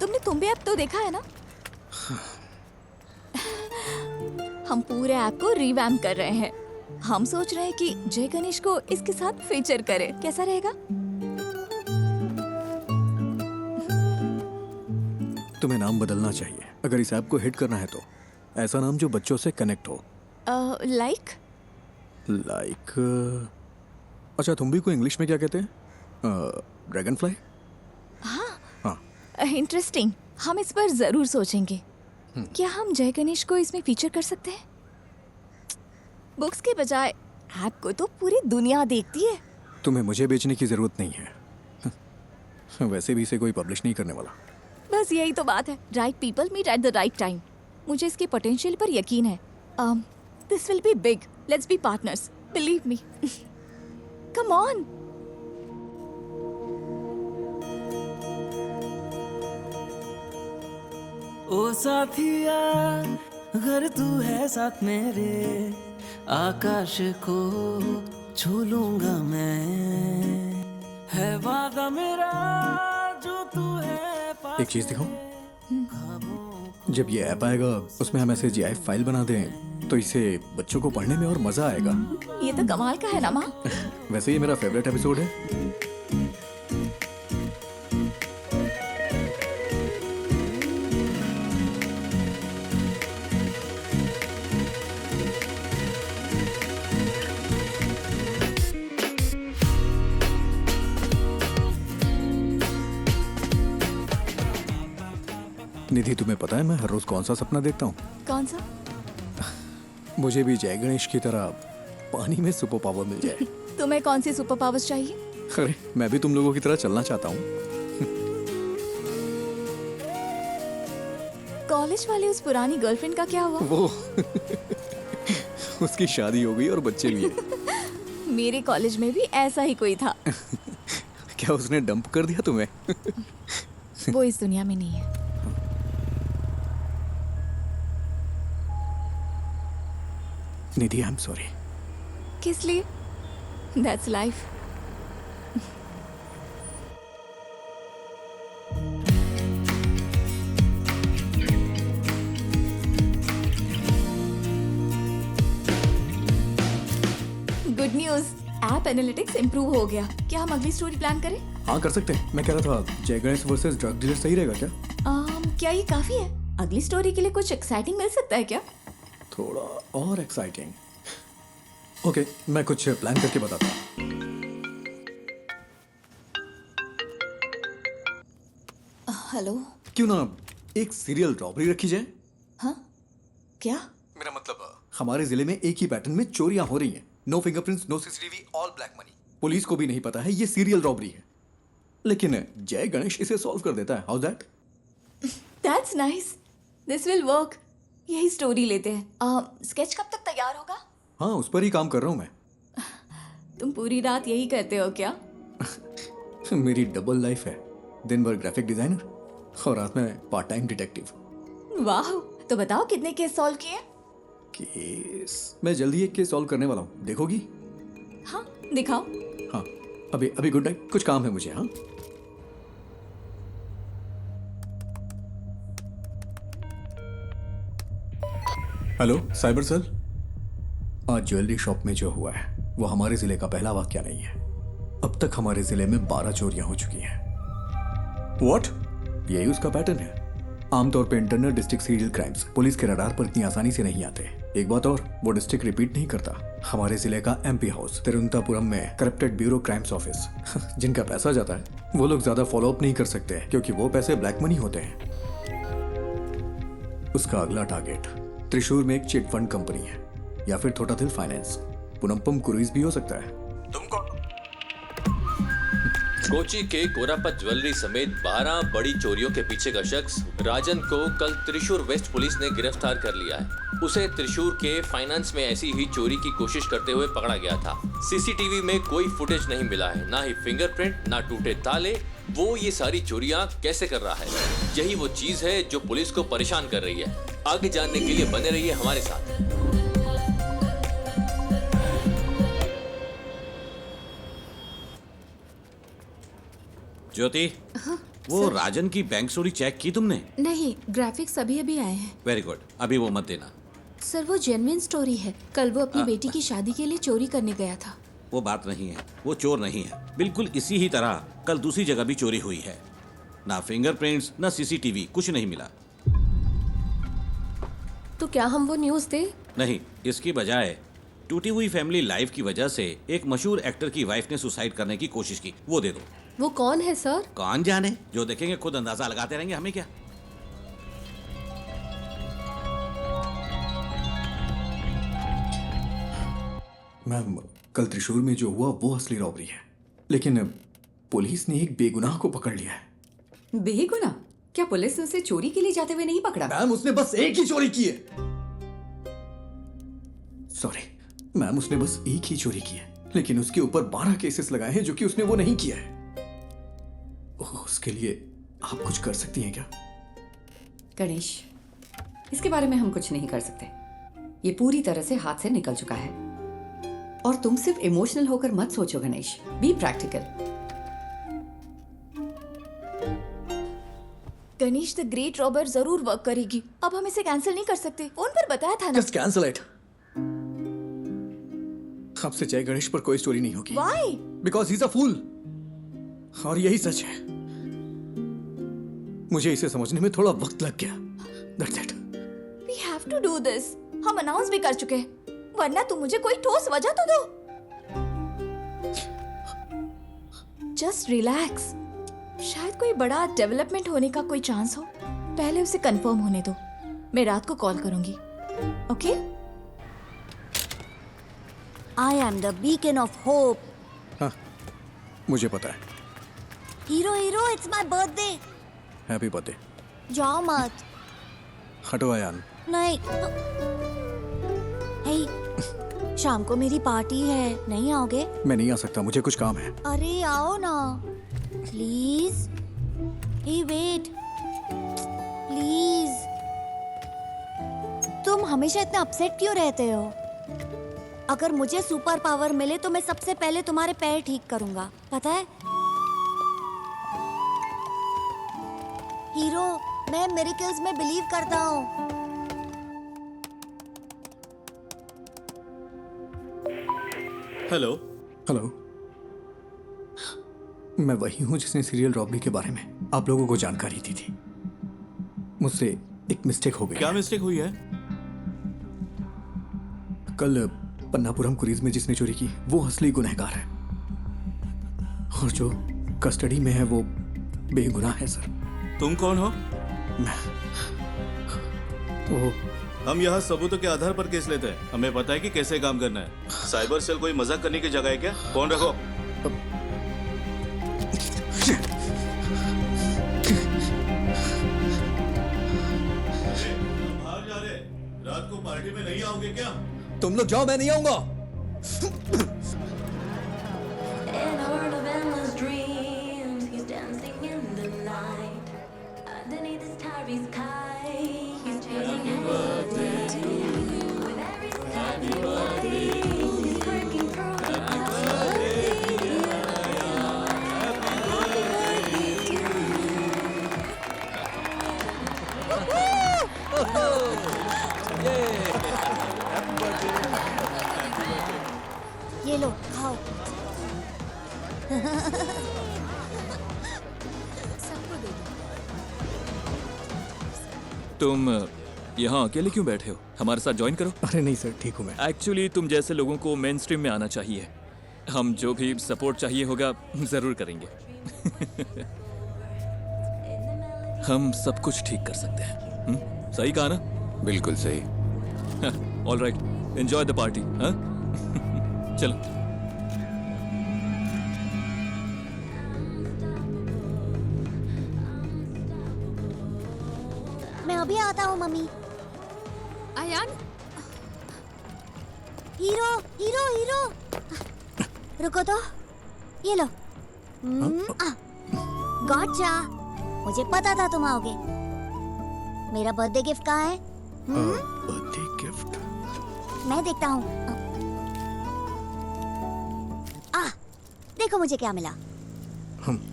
S3: तुमने तुम भी ऐप तो देखा है ना? हम पूरे ऐप को रिवैम्प कर रहे हैं। हम सोच रहे हैं कि जय गणेश को इसके साथ फीचर करें, कैसा रहेगा?
S2: तुम्हें नाम बदलना चाहिए अगर इस ऐप को हिट करना है तो। ऐसा नाम जो बच्चों से कनेक्ट हो।
S3: लाइक
S2: अच्छा, तुम भी को इंग्लिश में क्या कहते हैं? Dragon fly?
S3: हाँ, इंटरेस्टिंग। हम इस पर जरूर सोचेंगे। क्या हम जय गणेश को इसमें फीचर कर सकते हैं? बुक्स के बजाय ऐप को तो पूरी दुनिया देखती है।
S2: तुम्हें मुझे बेचने की जरूरत नहीं है। वैसे भी इसे कोई पब्लिश नहीं करने वाला।
S3: बस यही तो बात है। Right people meet at the right time. मुझे इसके पोटेंशियल पर यकीन है। This will be big. Let's be partners, believe me. Come on.
S15: ओ साथिया, अगर तू है साथ मेरे, आकाश को छू लूंगा मैं। है वादा मेरा जो तू है।
S2: एक चीज दिखाऊं? जब ये ऐप आएगा उसमें हम ऐसे GIF फाइल बना दें तो इसे बच्चों को पढ़ने में और मजा आएगा।
S3: ये तो कमाल का है ना माँ।
S2: वैसे ये मेरा फेवरेट एपिसोड है। निधि, तुम्हें पता है मैं हर रोज कौन सा सपना देखता हूँ?
S3: कौन सा?
S2: मुझे भी जय गणेश की तरह पानी में सुपर पावर मिल जाए।
S3: तुम्हें कौन सी सुपर पावर्स चाहिए?
S2: अरे मैं भी तुम लोगों की तरह चलना चाहता हूँ।
S3: कॉलेज वाली उस पुरानी गर्लफ्रेंड का क्या हुआ?
S2: वो उसकी शादी हो गई और बच्चे भी हैं।
S3: मेरे कॉलेज में भी ऐसा ही कोई था।
S2: क्या उसने डंप कर दिया तुम्हें?
S3: वो इस दुनिया में नहीं है।
S2: निधि, आई एम सॉरी।
S3: किस लिए? That's life. Good news, app analytics improve हो गया। क्या हम अगली स्टोरी प्लान करें?
S2: हाँ, कर सकते हैं। मैं कह रहा था जय गणेश वर्सेस ड्रग डीलर सही रहेगा क्या?
S3: क्या ये काफी है? अगली स्टोरी के लिए कुछ एक्साइटिंग मिल सकता है क्या?
S2: थोड़ा और एक्साइटिंग। ओके, मैं कुछ प्लान करके बताता हूँ।
S3: हेलो।
S2: क्यों ना एक सीरियल रॉबरी रखी जाए?
S3: हाँ, क्या?
S2: मेरा मतलब हमारे जिले में एक ही पैटर्न में चोरियां हो रही हैं। No fingerprints, no CCTV, all black money. Police को भी नहीं पता है ये सीरियल रॉबरी है, लेकिन जय गणेश इसे सॉल्व कर देता है। How that?
S3: That's nice. This will work. यही स्टोरी लेते हैं। स्केच कब तक तैयार होगा?
S2: हाँ, उस पर ही काम कर रहा हूँ मैं।
S3: तुम पूरी रात यही करते हो क्या?
S2: मेरी डबल लाइफ है। दिन भर ग्राफिक डिजाइनर और रात में पार्ट टाइम डिटेक्टिव।
S3: वाह, तो बताओ कितने केस सॉल्व किए?
S2: केस मैं जल्दी एक केस सॉल्व करने वाला हूँ, देखोगी?
S3: हाँ, दिखाओ।
S2: हाँ, अभी गुड नाइट, कुछ काम है मुझे। हाँ, हेलो साइबर सेल। आज ज्वेलरी शॉप में जो हुआ है वो हमारे जिले का पहला वाकया नहीं है। अब तक हमारे जिले में 12 चोरियां हो चुकी हैं। व्हाट? यही उसका पैटर्न है। आमतौर पे internal district serial crimes police के रडार पर इतनी आसानी से नहीं आते। एक बात और, वो डिस्ट्रिक्ट रिपीट नहीं करता। हमारे जिले का MP हाउस तिरुवनंतपुरम में करप्टेड ब्यूरो क्राइम्स ऑफिस जिनका पैसा जाता है वो लोग ज्यादा फॉलो अप नहीं कर सकते क्योंकि वो पैसे ब्लैक मनी होते हैं। उसका अगला टारगेट त्रिशूर में एक चिट फंड कंपनी है या फिर थोटाथिल फाइनेंस, पुनम्पम क्रूइज भी हो सकता है। तुम कौन?
S4: कोची के कोरापत ज्वेलरी समेत 12 बड़ी चोरियों के पीछे का शख्स राजन को कल त्रिशूर वेस्ट पुलिस ने गिरफ्तार कर लिया है। उसे त्रिशूर के फाइनेंस में ऐसी ही चोरी की कोशिश करते हुए पकड़ा गया था। सीसीटीवी में कोई फुटेज नहीं मिला है, ना ही फिंगरप्रिंट, ना टूटे ताले। वो ये सारी चोरियां कैसे कर रहा है, यही वो चीज है जो पुलिस को परेशान कर रही है। आगे जानने के लिए बने रहिए हमारे साथ।
S11: ज्योति, वो राजन की बैंक चोरी चेक की तुमने?
S13: नहीं, ग्राफिक्स अभी अभी आए हैं।
S11: वेरी गुड, अभी वो मत देना।
S13: सर वो जेन्युइन स्टोरी है। कल वो अपनी बेटी की शादी के लिए चोरी करने गया था।
S11: वो बात नहीं है, वो चोर नहीं है। बिल्कुल इसी ही तरह कल दूसरी जगह भी चोरी हुई है। ना फिंगरप्रिंट्स, ना सीसीटीवी, कुछ नहीं मिला।
S13: तो क्या हम वो न्यूज़ दें?
S11: नहीं, इसकी बजाय टूटी हुई फैमिली लाइफ की वजह से एक मशहूर एक्टर की वाइफ ने सुसाइड करने की कोशिश की, वो दे दो।
S13: वो कौन है सर?
S11: कौन जाने, जो देखेंगे खुद अंदाजा लगाते रहेंगे, हमें क्या।
S2: मैम, कल त्रिशूर में जो हुआ वो असली रॉबरी है, लेकिन पुलिस ने एक बेगुनाह को पकड़ लिया है।
S6: बेगुनाह? क्या पुलिस ने उसे चोरी के लिए जाते हुए नहीं पकड़ा?
S2: मैम, उसने बस एक ही चोरी की है। सॉरी मैम, उसने बस एक ही चोरी की है, लेकिन उसके ऊपर 12 केसेस लगाए हैं जो कि उसने वो नहीं किया है। उसके लिए आप कुछ कर सकती हैं क्या?
S6: गणेश, इसके बारे में हम कुछ नहीं कर सकते। ये पूरी तरह से हाथ से निकल चुका है। और तुम सिर्फ इमोशनल होकर मत सोचो Ganesh, be practical.
S3: Ganesh the great robber जरूर वर्क करेगी। अब हम इसे कैंसिल नहीं कर सकते, फोन पर बताया था ना।
S2: Just cancel it. आपसे जय गणेश पर कोई स्टोरी नहीं होगी।
S3: Why?
S2: Because he is a fool. और यही सच है। मुझे इसे समझने में थोड़ा वक्त लग गया। That's it.
S3: We have to do this. हम अनाउंस भी कर चुके हैं, वरना तुम मुझे कोई ठोस वजह तो दो। जस्ट रिलैक्स, शायद कोई बड़ा डेवलपमेंट होने का कोई चांस हो। पहले उसे कंफर्म होने दो, मैं रात को कॉल करूंगी। Okay?
S14: I am the beacon of hope.
S2: हाँ, मुझे पता है।
S14: Hero hero, it's my birthday.
S2: Happy birthday.
S14: जाओ मत।
S2: हटो अयान।
S14: नहीं। हे, शाम को मेरी पार्टी है, नहीं आओगे?
S2: मैं नहीं आ सकता, मुझे कुछ काम है।
S14: अरे आओ ना, प्लीज। Hey wait, please. तुम हमेशा इतना अपसेट क्यों रहते हो? अगर मुझे सुपर पावर मिले तो मैं सबसे पहले तुम्हारे पैर ठीक करूंगा, पता है? हीरो, मैं मिरेकल्स में बिलीव करता हूँ।
S10: हेलो।
S2: हेलो, मैं वही हूँ जिसने सीरियल रॉबरी के बारे में आप लोगों को जानकारी दी थी। मुझसे एक मिस्टेक हो गई।
S10: क्या मिस्टेक हुई है?
S2: कल पन्नापुरम कुरीज में जिसने चोरी की वो असली गुनहगार है, और जो कस्टडी में है वो बेगुनाह है सर।
S10: तुम कौन हो?
S2: वो
S10: हम यहाँ सबूतों के आधार पर केस लेते हैं। हमें पता है कि कैसे काम करना है। साइबर सेल कोई मजाक करने की जगह है क्या? फोन रखो। बाहर जा रहे, रात को पार्टी में नहीं आओगे क्या?
S2: तुम लोग जाओ, मैं नहीं आऊंगा।
S14: ये लो, खाओ।
S16: तुम यहाँ अकेले क्यों बैठे हो? हमारे साथ ज्वाइन करो।
S2: अरे नहीं सर, ठीक हूँ मैं।
S16: एक्चुअली तुम जैसे लोगों को मेन स्ट्रीम में आना चाहिए। हम जो भी सपोर्ट चाहिए होगा जरूर करेंगे। हम सब कुछ ठीक कर सकते हैं। सही कहा ना?
S1: बिल्कुल सही।
S16: All right, enjoy the party. चलो।
S14: मैं अभी आता हूँ मम्मी।
S6: आयान,
S14: हीरो हीरो हीरो, रुको तो, ये लो। गॉटचा, मुझे पता था तुम आओगे। मेरा बर्थडे गिफ्ट कहाँ है?
S2: बर्थडे गिफ्ट
S14: मैं देखता हूँ। देखो मुझे क्या मिला।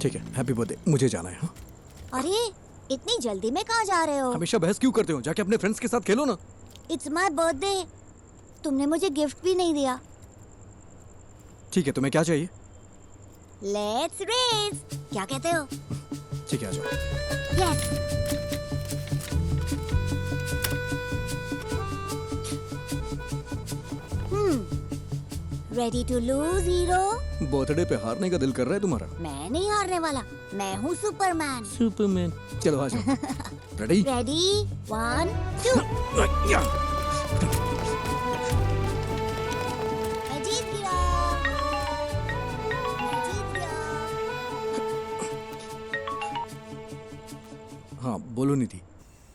S2: ठीक है, हैप्पी बर्थडे। मुझे जाना है। हाँ?
S14: अरे इतनी जल्दी में कहाँ जा रहे हो?
S2: हमेशा बहस क्यों करते हो? जाके अपने फ्रेंड्स के साथ खेलो ना।
S14: इट्स माय बर्थडे, तुमने मुझे गिफ्ट भी नहीं दिया।
S2: ठीक है, तुम्हें क्या चाहिए?
S14: लेट्स रेस, क्या कहते हो?
S2: ठीक है, आ जाओ।
S14: Yes. Ready to lose hero?
S2: Birthday पे हारने का दिल कर रहा है तुम्हारा?
S14: मैं नहीं हारने वाला, मैं हूँ सुपरमैन।
S2: सुपरमैन, चलो आ जाओ। रेडी?
S14: रेडी, 1 2। मैं जीत गया, मैं जीत गया।
S2: हाँ बोलो निधि।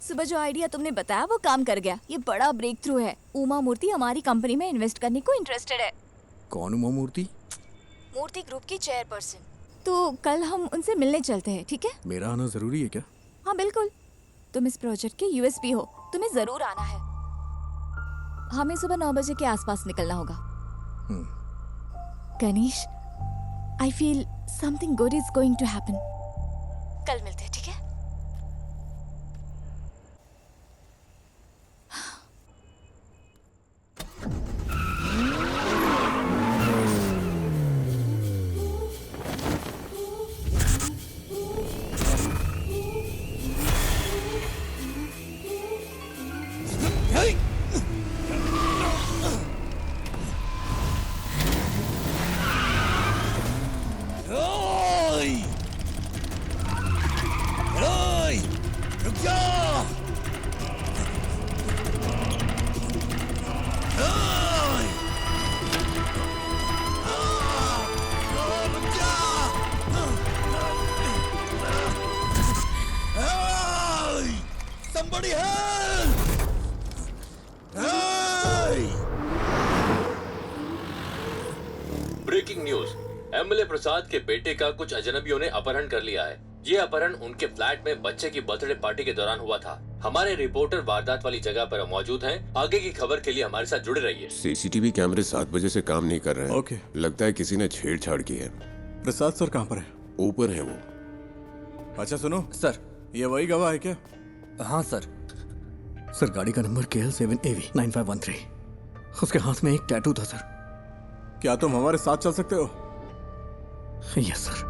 S3: सुबह जो आइडिया तुमने बताया वो काम कर गया। ये बड़ा ब्रेक थ्रू है। उमा मूर्ति हमारी कंपनी में इन्वेस्ट करने को इंटरेस्टेड है।
S2: कौन उमा मूर्ति?
S3: मूर्ति ग्रुप की चेयरपर्सन। तो कल हम उनसे मिलने चलते हैं, ठीक है?
S2: मेरा आना जरूरी है क्या?
S3: हाँ बिल्कुल, तुम इस प्रोजेक्ट के यूएसपी हो, तुम्हें जरूर आना है। हमें सुबह 9 बजे के आसपास निकलना होगा। Ganesh, I feel something good is going to happen. कल मिलते हैं, ठीक है?
S4: ब्रेकिंग न्यूज, एमएलए प्रसाद के बेटे का कुछ अजनबियों ने अपहरण कर लिया है। ये अपहरण उनके फ्लैट में बच्चे की बर्थडे पार्टी के दौरान हुआ था। हमारे रिपोर्टर वारदात वाली जगह पर मौजूद हैं। आगे की खबर के लिए हमारे साथ जुड़े रहिए।
S1: सीसीटीवी कैमरे 7 बजे से काम नहीं कर रहे हैं।
S9: ओके।
S1: लगता है किसी ने छेड़छाड़ की है।
S9: प्रसाद सर कहाँ पर है?
S1: ऊपर है वो।
S9: अच्छा सुनो
S12: सर,
S9: ये वही गवाह है क्या?
S12: हाँ सर।
S2: सर गाड़ी का नंबर KL7AV9513। उसके हाथ में एक टैटू था सर।
S9: क्या तुम हमारे साथ चल सकते हो?
S2: Yes sir.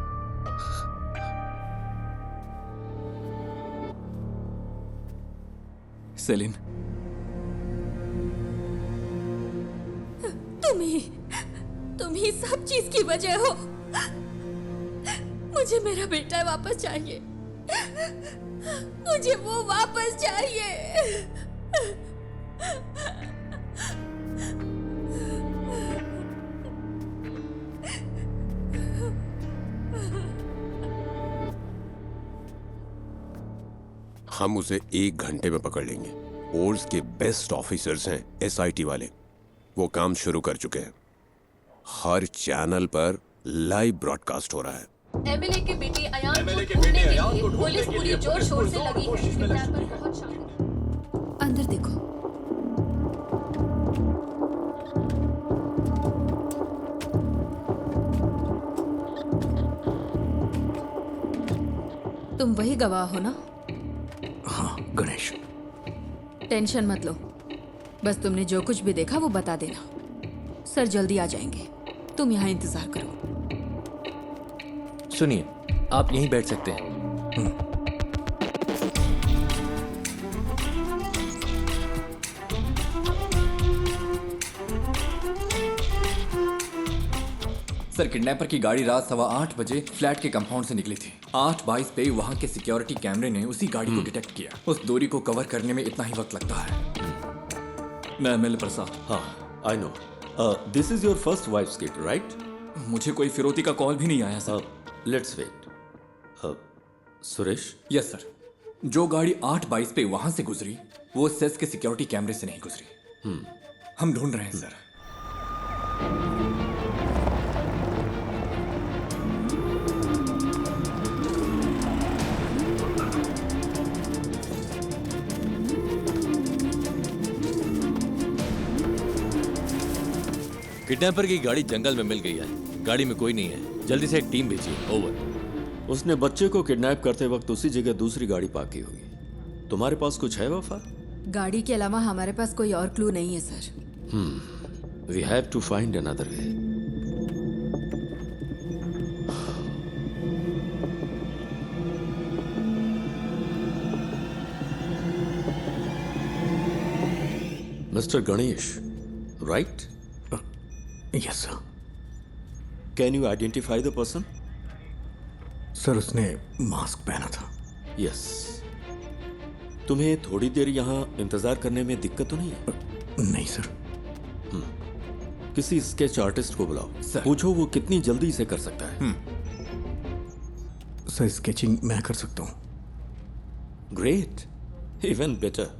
S16: सेलिन,
S13: तुम ही सब चीज की वजह हो। मुझे मेरा बेटा वापस चाहिए। मुझे वो वापस चाहिए।
S1: हम उसे 1 घंटे में पकड़ लेंगे। फोर्स के बेस्ट ऑफिसर्स हैं SIT वाले। वो काम शुरू कर चुके हैं। हर चैनल पर लाइव ब्रॉडकास्ट हो रहा है।
S13: एमएलए के बेटे अयान को ढूंढने के लिए पुलिस पूरी जोर शोर से लगी है। अंदर देखो। तुम वही गवाह हो ना?
S2: हाँ गणेश।
S13: टेंशन मत लो, बस तुमने जो कुछ भी देखा वो बता देना। सर जल्दी आ जाएंगे, तुम यहाँ इंतजार करो।
S4: सुनिए, आप यहीं बैठ सकते हैं।
S12: सर, किडनैपर की गाड़ी रात 8:15 बजे फ्लैट के कंपाउंड से निकली थी। 8:22 पे वहाँ के सिक्योरिटी कैमरे ने उसी गाड़ी को डिटेक्ट किया। उस दूरी को कवर करने में इतना ही वक्त लगता है।
S16: मैं एमएलए प्रसाद।
S17: हाँ, I know. This is your first wife's kid, right?
S16: मुझे कोई फिरौती का कॉल भी नहीं आया sir.
S17: Let's wait. Suresh?
S12: Yes sir. जो गाड़ी 8:22 पे वहां से गुजरी वो सेस के सिक्योरिटी कैमरे से नहीं गुजरी। हम ढूंढ रहे हैं सर।
S4: किडनैपर की गाड़ी जंगल में मिल गई है। गाड़ी में कोई नहीं है। जल्दी से एक टीम भेजिए। ओवर।
S17: उसने बच्चे को किडनैप करते वक्त उसी जगह दूसरी गाड़ी पार्क की होगी। तुम्हारे पास कुछ है वफा?
S13: गाड़ी के अलावा हमारे पास कोई और क्लू नहीं है sir.
S17: We have to find another way. Mister Ganesh, right?
S2: Yes sir.
S17: Can you identify the person?
S2: Sir उसने मास्क पहना था।
S17: यस। तुम्हें थोड़ी देर यहाँ इंतजार करने में दिक्कत तो नहीं है?
S2: नहीं सर।
S17: किसी स्केच आर्टिस्ट को बुलाओ।
S2: सर।
S17: पूछो वो कितनी जल्दी इसे कर सकता है।
S2: सर स्केचिंग मैं कर सकता हूँ।
S17: Great, even better.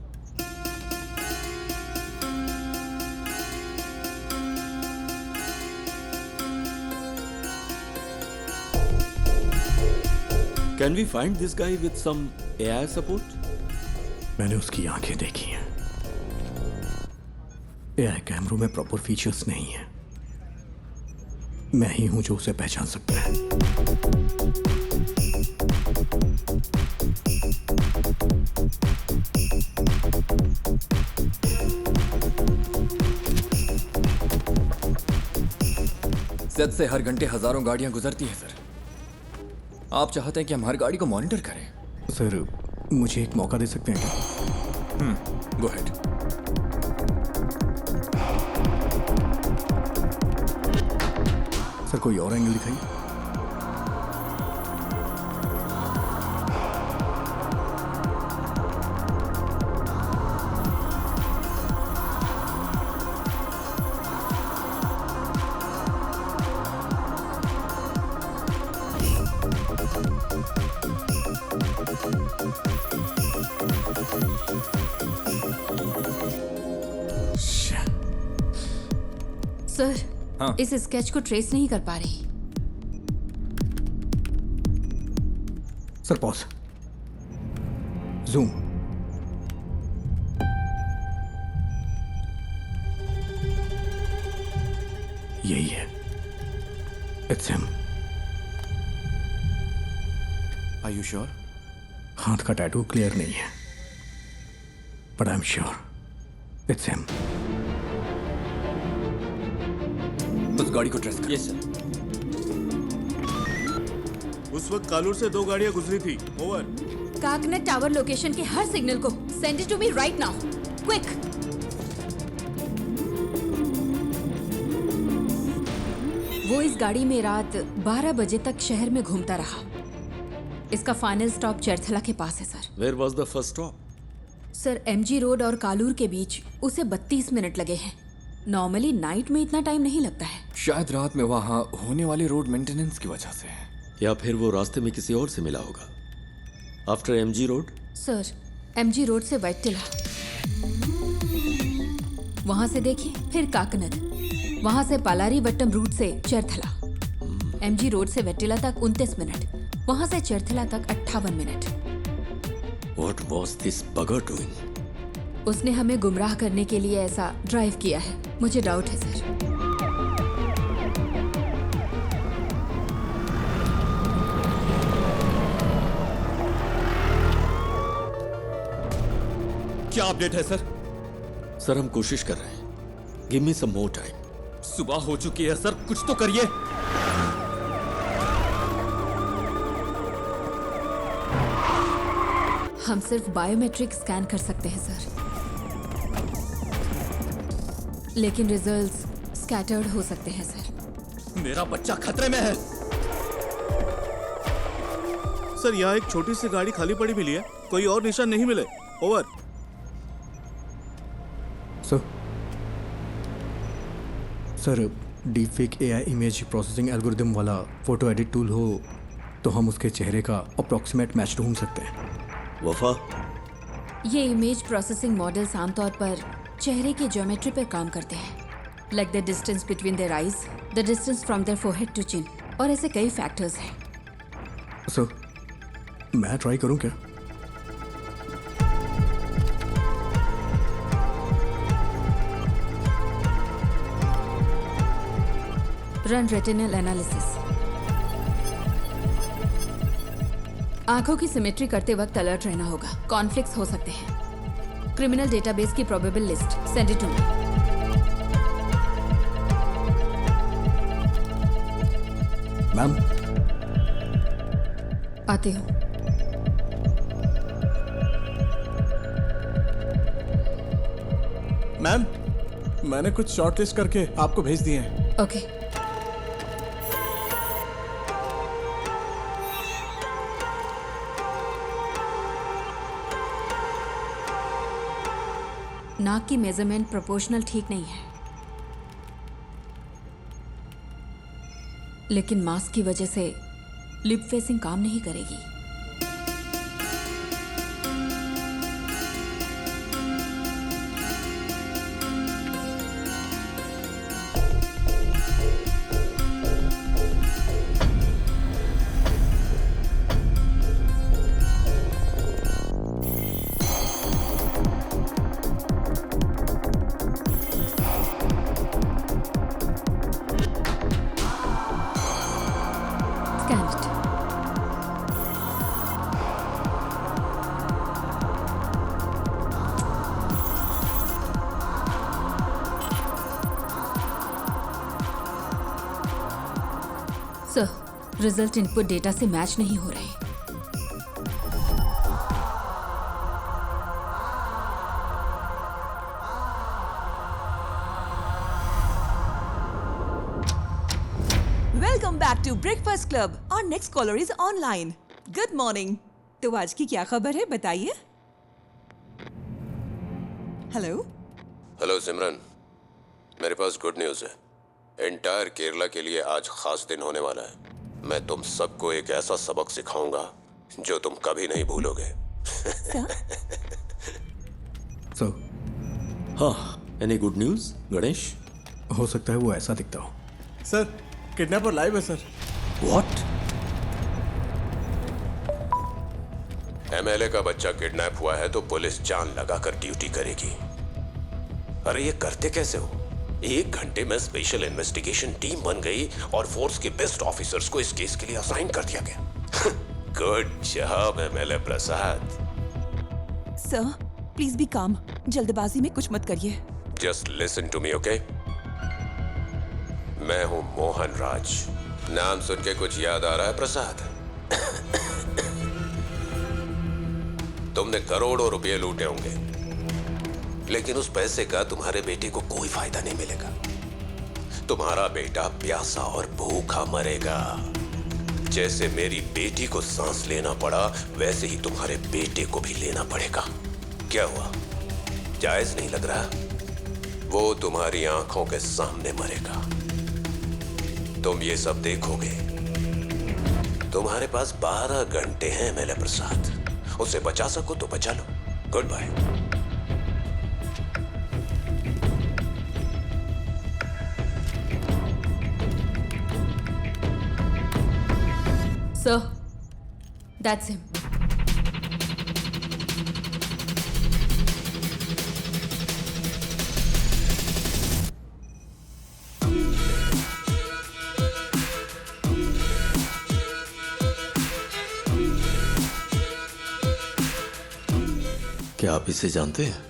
S17: Can we find this guy with some AI support?
S2: मैंने उसकी आंखें देखी हैं। AI कैमरों में प्रॉपर फीचर्स नहीं है। मैं ही हूं जो उसे पहचान सकता है।
S12: सेट से हर घंटे हजारों गाड़ियां गुजरती हैं सर। आप चाहते हैं कि हम हर गाड़ी को मॉनिटर करें?
S2: सर मुझे एक मौका दे सकते हैं क्या?
S12: Go ahead.
S2: सर कोई और एंगल दिखाइए।
S13: सर
S12: हाँ।
S13: इस स्केच को ट्रेस नहीं कर पा रही।
S2: Sir pause. जूम। यही है। It's him.
S9: Are you sure?
S2: हाथ का टैटू क्लियर नहीं है, but I am sure it's him.
S12: उस गाड़ी को ट्रेस कर।
S10: Yes sir. उस वक्त कालूर से 2 गाड़ियां गुजरी थी। ओवर।
S13: काकनेट टावर लोकेशन के हर सिग्नल को send it to me right now, quick. वो इस गाड़ी में रात 12 बजे तक शहर में घूमता रहा। इसका फाइनल स्टॉप चरथला के पास है sir.
S17: Where was the first stop?
S13: Sir MG road और कालूर के बीच उसे 32 मिनट लगे हैं। नॉर्मली नाइट में इतना टाइम नहीं लगता है।
S12: शायद रात में वहां होने वाले रोड मेंटेनेंस की वजह से है।
S17: या फिर वो रास्ते में किसी और से मिला होगा। After MG road?
S13: Sir MG road से वैटिला, वहां से देखिए, फिर काकनद, वहां से पालारी वट्टम रूट से चरथला। MG रोड से वैटिला तक 29 मिनट, वहां से चरथला तक 58 minute.
S17: What was this bugger doing?
S13: उसने हमें गुमराह करने के लिए ऐसा ड्राइव किया है। मुझे डाउट है सर।
S12: क्या अपडेट है सर?
S17: सर हम कोशिश कर रहे हैं। गिव मी सम मोर टाइम।
S12: सुबह हो चुकी है सर, कुछ तो करिए।
S13: हम सिर्फ बायोमेट्रिक स्कैन कर सकते हैं सर, लेकिन रिजल्ट्स स्कैटर्ड हो सकते हैं सर।
S12: मेरा बच्चा खतरे में है।
S10: सर यहाँ एक छोटी सी गाड़ी खाली पड़ी मिली है, कोई और निशान नहीं मिले। Over.
S2: Sir deepfake AI image processing algorithm वाला फोटो एडिट टूल हो तो हम उसके चेहरे का अप्रॉक्सीमेट मैच ढूंढ सकते हैं।
S17: वफा,
S13: ये इमेज प्रोसेसिंग मॉडल्स आमतौर पर चेहरे की ज्योमेट्री पर काम करते हैं, like the distance between their eyes, the distance from their forehead to chin, और ऐसे कई फैक्टर्स हैं।
S2: सर, मैं ट्राई करूं क्या?
S13: Run retinal analysis. आंखों की सिमेट्री करते वक्त अलर्ट रहना होगा, कॉन्फ्लिक्ट्स हो सकते हैं। क्रिमिनल डेटाबेस की probable list send it to me.
S2: Ma'am,
S13: आती हूँ।
S9: मैम, मैंने कुछ शॉर्टलिस्ट करके आपको भेज दिए हैं।
S13: ओके। नाक की मेजरमेंट प्रोपोर्शनल ठीक नहीं है, लेकिन मास्क की वजह से लिप फेसिंग काम नहीं करेगी। सर, रिजल्ट इनपुट डेटा से मैच नहीं हो रहे।
S7: Welcome back to breakfast club. और next caller is online. Good morning. तो आज की क्या खबर है, बताइए। हेलो।
S1: हेलो सिमरन, मेरे पास गुड न्यूज़ है। एंटायर केरला के लिए आज खास दिन होने वाला है। मैं तुम सबको एक ऐसा सबक सिखाऊंगा जो तुम कभी नहीं भूलोगे।
S2: सर,
S17: हाँ, एनी गुड न्यूज़ गणेश?
S2: हो सकता है वो ऐसा दिखता हो।
S9: सर, किडनैपर लाइव है सर।
S17: व्हाट?
S1: एमएलए का बच्चा किडनैप हुआ है तो पुलिस जान लगाकर ड्यूटी करेगी। अरे ये करते कैसे हो? 1 घंटे में स्पेशल इन्वेस्टिगेशन टीम बन गई और फोर्स के बेस्ट ऑफिसर्स को इस केस के लिए असाइन कर दिया गया। Good job MLA Prasad.
S7: Sir, please be calm. जल्दबाजी में कुछ मत करिए।
S1: Just listen to me, okay? मैं हूं मोहन राज। नाम सुन के कुछ याद आ रहा है प्रसाद? तुमने करोड़ों रुपए लूटे होंगे, लेकिन उस पैसे का तुम्हारे बेटे को कोई फायदा नहीं मिलेगा। तुम्हारा बेटा प्यासा और भूखा मरेगा। जैसे मेरी बेटी को सांस लेना पड़ा, वैसे ही तुम्हारे बेटे को भी लेना पड़ेगा। क्या हुआ? जायज नहीं लग रहा? वो तुम्हारी आंखों के सामने मरेगा, तुम ये सब देखोगे। तुम्हारे पास 12 घंटे हैं एमएलए प्रसाद। उसे बचा सको तो बचा लो। Good bye.
S13: Sir, that's him.
S17: क्या आप इसे जानते हैं?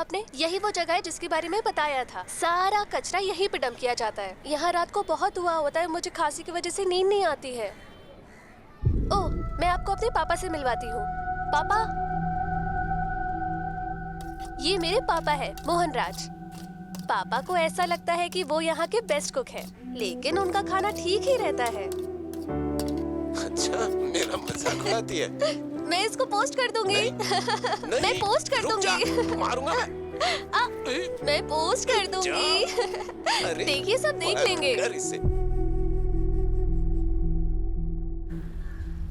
S18: आपने? यही वो जगह है जिसके बारे में बताया था। सारा कचरा यहीं पे डंप किया जाता है। यहाँ रात को बहुत धुआं होता है, मुझे खांसी की वजह से नींद नहीं आती है। ओह, मैं आपको अपने पापा से मिलवाती हूँ। पापा, ये मेरे पापा है, मोहन राज। पापा को ऐसा लगता है कि वो यहाँ के बेस्ट कुक है, लेकिन उनका खाना ठीक ही रहता है।
S1: अच्छा, मेरा मजाक उड़ाती है।
S18: मैं इसको पोस्ट कर दूंगी। मैं पोस्ट कर दूंगी।
S1: मारूंगा
S18: मैं पोस्ट कर दूंगी। देखिए, सब देख लेंगे।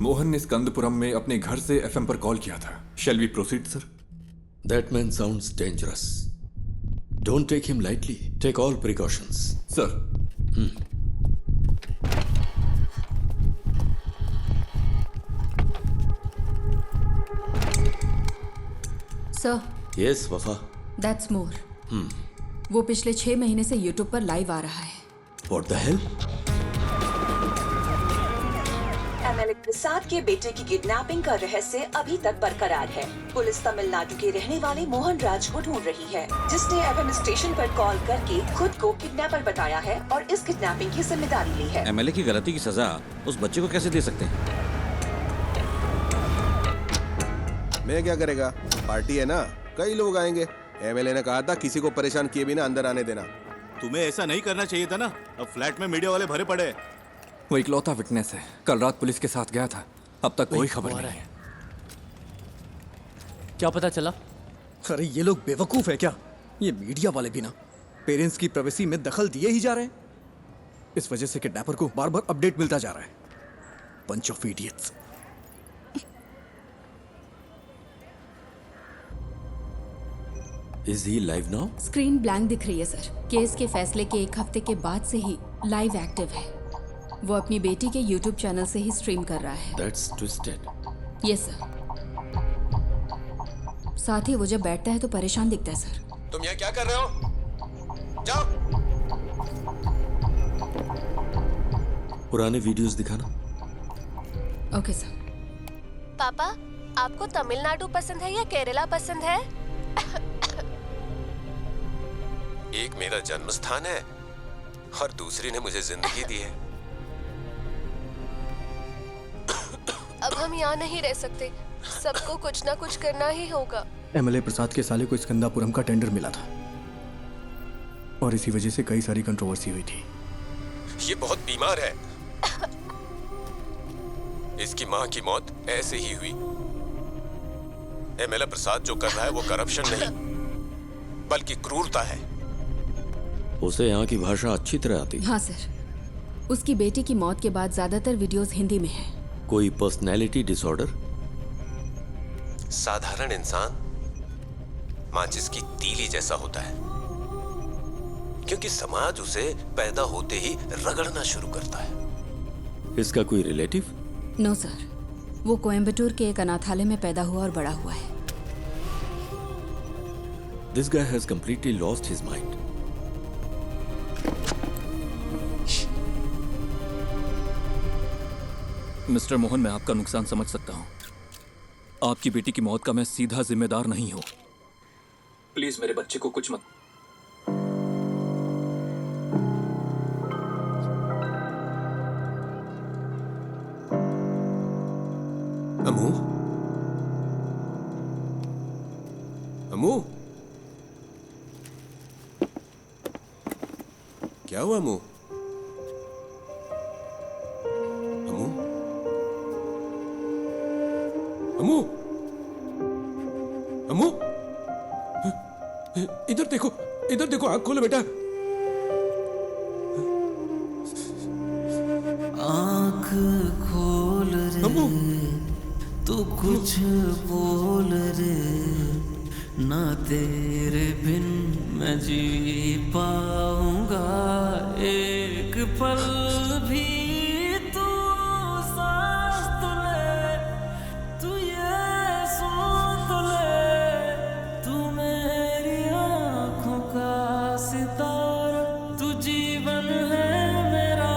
S12: मोहन ने स्कंदपुरम में अपने घर से एफएम पर कॉल किया था। Shall we proceed sir?
S17: That man sounds dangerous. Don't take him lightly. Take all precautions.
S12: Sir.
S13: Sir.
S17: Yes, Wafa.
S13: That's more. वो पिछले 6 महीने से YouTube पर लाइव आ रहा है।
S17: What the hell?
S19: एमएलए प्रसाद के बेटे की किडनैपिंग का रहस्य अभी तक बरकरार है। पुलिस तमिलनाडु के रहने वाले मोहन राज को ढूंढ रही है, जिसने एफएम स्टेशन पर कॉल करके खुद को किडनैपर बताया है और इस किडनैपिंग की जिम्मेदारी ली है।
S11: एमएलए की गलती की सजा उस बच्चे को कैसे दे सकते हैं?
S8: मैं क्या करेगा, पार्टी है ना, कई लोग आएंगे। एमएलए ने कहा था किसी को परेशान किए बिना अंदर आने देना।
S10: तुम्हें ऐसा नहीं करना चाहिए था ना। अब फ्लैट में मीडिया वाले भरे पड़े।
S12: वो इकलौता विटनेस है, कल रात पुलिस के साथ गया था, अब तक कोई खबर नहीं है।
S2: क्या पता चला? अरे ये लोग बेवकूफ है क्या? ये मीडिया वाले भी ना पेरेंट्स की प्राइवेसी में दखल दिए ही जा रहे हैं। इस वजह से किडनैपर को बार बार अपडेट मिलता जा रहा है। Bunch of idiots.
S17: Is he live now?
S13: Screen blank दिख रही है सर। केस के फैसले के 1 हफ्ते के बाद से ही लाइव एक्टिव है। वो अपनी बेटी के YouTube चैनल से ही स्ट्रीम कर रहा है।
S17: That's twisted.
S13: Yes sir. साथ ही वो जब बैठता है तो परेशान दिखता है सर।
S1: तुम यहाँ क्या कर रहे हो? जाओ।
S17: पुराने वीडियोस दिखाना।
S13: Okay sir.
S18: पापा, आपको तमिलनाडु पसंद है या केरला पसंद है?
S1: एक मेरा जन्म स्थान है और दूसरी ने मुझे जिंदगी दी है।
S18: अब हम यहाँ नहीं रह सकते, सबको कुछ ना कुछ करना ही होगा।
S2: एमएलए प्रसाद के साले को स्कंदापुरम का टेंडर मिला था और इसी वजह से कई सारी कंट्रोवर्सी हुई थी।
S1: ये बहुत बीमार है। इसकी माँ की मौत ऐसे ही हुई। एमएलए प्रसाद जो कर रहा है वो करप्शन नहीं बल्कि क्रूरता है।
S17: उसे यहाँ की भाषा अच्छी तरह आती है।
S13: हाँ सर। उसकी बेटी की मौत के बाद ज्यादातर वीडियोस हिंदी में हैं।
S17: कोई पर्सनैलिटी डिसऑर्डर?
S1: साधारण इंसान माचिस की तीली जैसा होता है, क्योंकि समाज उसे पैदा होते ही रगड़ना शुरू करता है।
S17: इसका कोई रिलेटिव?
S13: नो सर, वो कोयम्बटूर के एक अनाथालय में पैदा हुआ और बड़ा हुआ है।
S17: This guy has completely lost his mind.
S16: Mister Mohan, मैं आपका नुकसान समझ सकता हूं। आपकी बेटी की मौत का मैं सीधा जिम्मेदार नहीं हूं। प्लीज मेरे बच्चे को कुछ मत।
S1: अमू, अमू, क्या हुआ अमू? अमू, अमू, अमू, इधर देखो, इधर देखो, आँख खोलो बेटा।
S15: आँख खोल रे, तू कुछ बोल रे, ना तेरे बिन मैं जी पाऊंगा एक पल भी। तू सांस तो ले, तू ये सुन तो ले, तू मेरी आँखों का सितारा, तू जीवन है मेरा।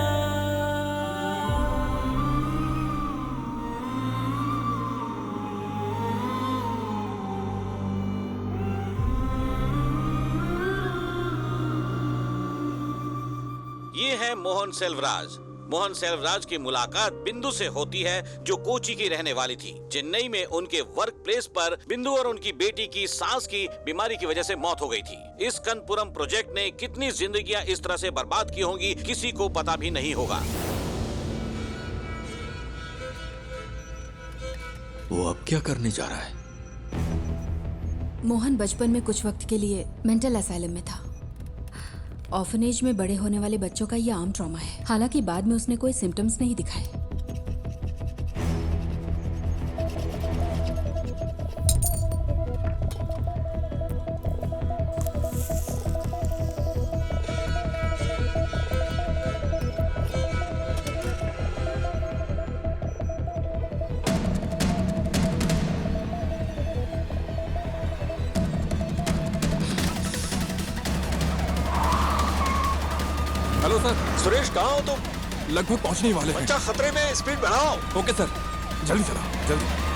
S11: ये है मोहन सेल्वराज। मोहन सेल्वराज की मुलाकात बिंदु से होती है, जो कोची की रहने वाली थी। चेन्नई में उनके वर्क प्लेस पर बिंदु और उनकी बेटी की सांस की बीमारी की वजह से मौत हो गई थी। इस कनपुरम प्रोजेक्ट ने कितनी जिंदगियां इस तरह से बर्बाद की होंगी, किसी को पता भी नहीं होगा।
S12: वो अब क्या करने जा रहा है?
S13: मोहन बचपन में कुछ वक्त के लिए मेंटल असाइलम में था। ऑर्फनेज में बड़े होने वाले बच्चों का यह आम ट्रॉमा है। हालांकि बाद में उसने कोई सिम्टम्स नहीं दिखाए।
S2: Hello sir.
S8: सुरेश कहाँ हो तुम?
S2: लगभग पहुंचने ही वाले हैं।
S8: बच्चा खतरे में, स्पीड बढ़ाओ।
S2: ओके सर, जल्दी चलाओ, जल्दी।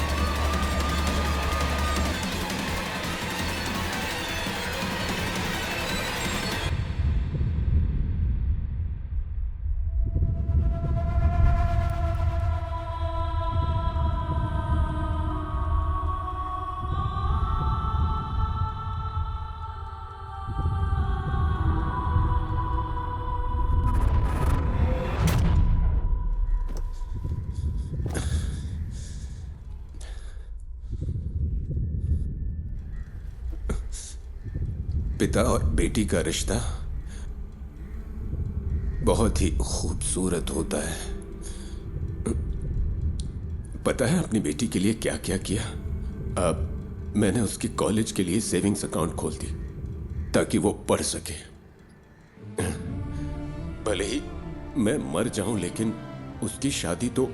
S1: पिता और बेटी का रिश्ता बहुत ही खूबसूरत होता है। पता है अपनी बेटी के लिए क्या क्या किया? अब मैंने उसके कॉलेज के लिए सेविंग्स अकाउंट खोल दी ताकि वो पढ़ सके। भले ही मैं मर जाऊं, लेकिन उसकी शादी तो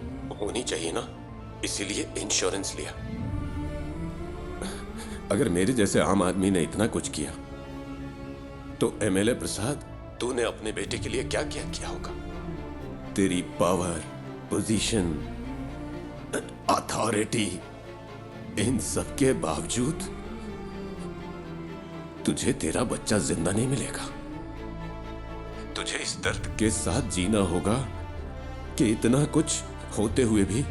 S1: होनी चाहिए ना, इसीलिए इंश्योरेंस लिया। अगर मेरे जैसे आम आदमी ने इतना कुछ किया तो एमएलए प्रसाद, तूने अपने बेटे के लिए क्या क्या किया होगा? तेरी पावर, पोजीशन, अथॉरिटी, इन सब के बावजूद तुझे तेरा बच्चा जिंदा नहीं मिलेगा। तुझे इस दर्द के साथ जीना होगा कि इतना कुछ होते हुए भी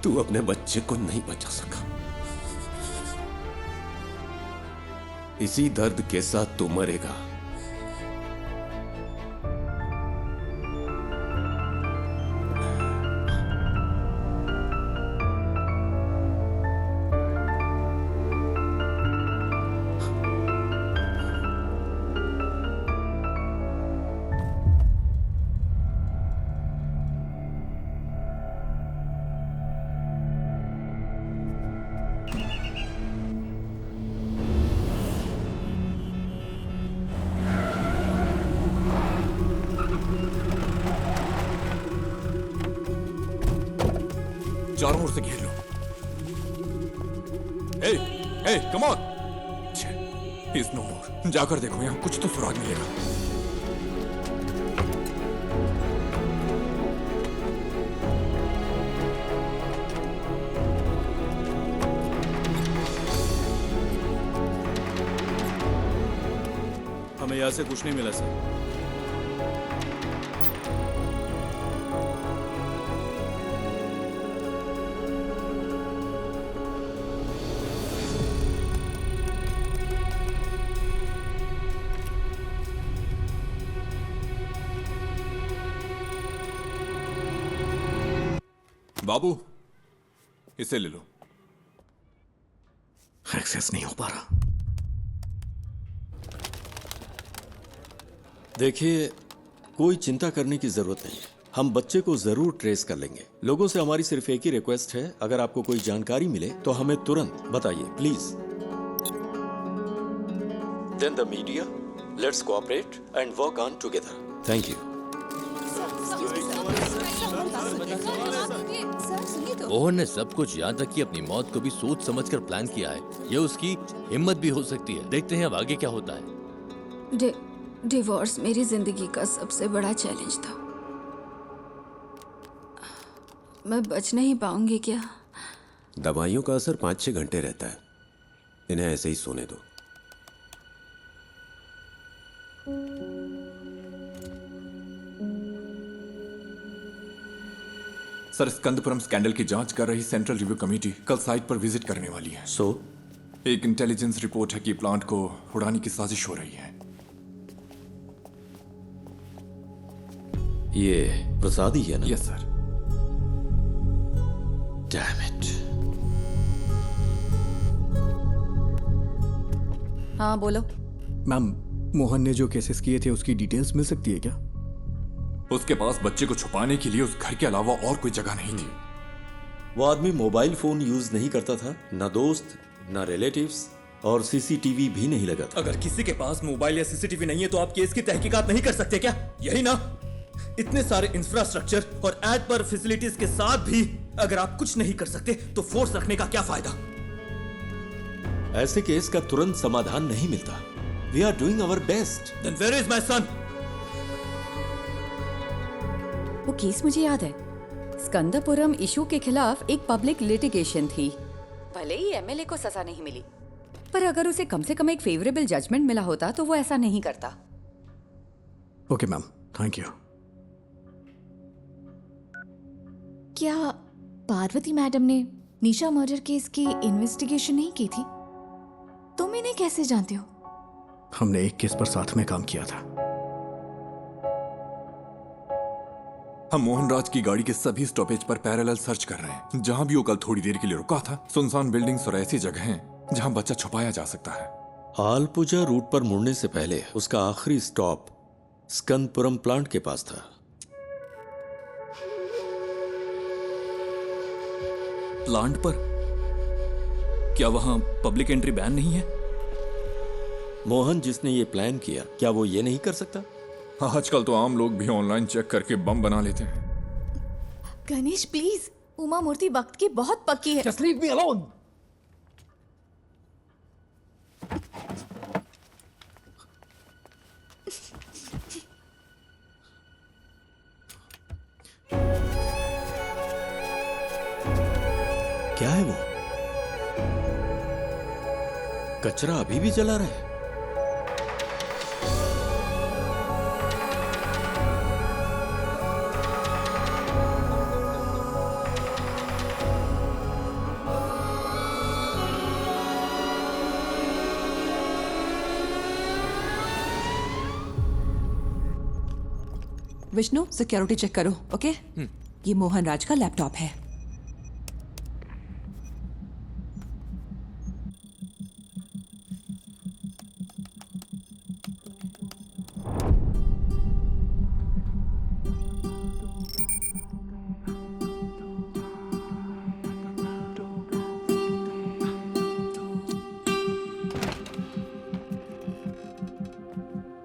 S1: तू अपने बच्चे को नहीं बचा सका। इसी दर्द के साथ तू मरेगा।
S2: चारों ओर से घेर लो। ए, कम ऑन। इज नो मोर। जाकर देखो, यहाँ कुछ तो सुराग मिलेगा।
S10: हमें यहाँ से कुछ नहीं मिला सर।
S2: बाबू, इसे ले लो। एक्सेस नहीं हो पा रहा।
S17: देखिए, कोई चिंता करने की जरूरत नहीं है। हम बच्चे को जरूर ट्रेस कर लेंगे। लोगों से हमारी सिर्फ एक ही रिक्वेस्ट है, अगर आपको कोई जानकारी मिले तो हमें तुरंत बताइए, please. Then the media, let's cooperate and work on together. Thank you.
S4: Mohan ने सब कुछ, यहाँ तक कि अपनी मौत को भी सोच समझकर प्लान किया है। ये उसकी हिम्मत भी हो सकती है। देखते हैं अब आगे क्या होता है।
S13: डिवोर्स मेरी जिंदगी का सबसे बड़ा चैलेंज था। मैं बच नहीं पाऊंगी क्या?
S1: दवाइयों का असर 5-6 घंटे रहता है। इन्हें ऐसे ही सोने दो।
S12: सर, स्कंदपुरम स्कैंडल की जांच कर रही सेंट्रल रिव्यू कमेटी कल साइट पर विजिट करने वाली है। एक इंटेलिजेंस रिपोर्ट है कि प्लांट को उड़ाने की साजिश हो रही है।
S17: ये प्रसाद ही है ना?
S12: Yes sir.
S17: Damn it.
S6: हाँ बोलो।
S2: मैम, मोहन ने जो केसेस किए थे उसकी डिटेल्स मिल सकती है क्या?
S12: उसके पास बच्चे को छुपाने के लिए उस घर के अलावा और कोई जगह नहीं थी।
S17: वो आदमी मोबाइल फोन यूज नहीं करता था, ना दोस्त, ना रिलेटिव्स, और सीसीटीवी भी नहीं लगा था।
S16: अगर किसी के पास मोबाइल या सीसीटीवी नहीं है तो आप केस की तहकीकात नहीं कर सकते क्या? यही ना? इतने सारे इंफ्रास्ट्रक्चर और एड पर फैसिलिटीज के साथ भी अगर आप कुछ नहीं कर सकते तो फोर्स रखने का क्या फायदा?
S17: ऐसे केस का तुरंत समाधान नहीं मिलता। We are doing our best.
S16: Then where is my son?
S6: वो केस मुझे याद है। स्कंदपुरम इशू के खिलाफ एक पब्लिक लिटिगेशन थी। भले ही एमएलए को सजा नहीं मिली, पर अगर उसे कम से कम एक फेवरेबल जजमेंट मिला होता तो वो ऐसा नहीं करता।
S2: Okay ma'am, thank you.
S3: क्या पार्वती मैडम ने निशा मर्डर केस की इन्वेस्टिगेशन नहीं की थी? तुम इन्हें कैसे जानते हो?
S2: हमने एक केस पर साथ में काम किया था।
S12: हम मोहनराज की गाड़ी के सभी स्टॉपेज पर पैरेलल सर्च कर रहे हैं। जहां भी वो कल थोड़ी देर के लिए रुका था, सुनसान बिल्डिंग्स और ऐसी जगह हैं जहां बच्चा छुपाया जा सकता है।
S17: आलपुजा रूट पर मुड़ने से पहले उसका आखिरी स्टॉप स्कंदपुरम प्लांट के पास था।
S16: प्लांट पर? क्या वहां पब्लिक एंट्री बैन नहीं है?
S17: मोहन जिसने ये प्लान किया, क्या वो ये नहीं कर सकता?
S12: आजकल तो आम लोग भी ऑनलाइन चेक करके बम बना लेते हैं।
S3: गणेश प्लीज, उमा मूर्ति वक्त की बहुत पक्की है।
S16: Just leave me alone.
S17: क्या है वो? कचरा अभी भी जला रहा है।
S7: विष्णु, सिक्योरिटी चेक करो, ओके? ये मोहन राज का लैपटॉप है।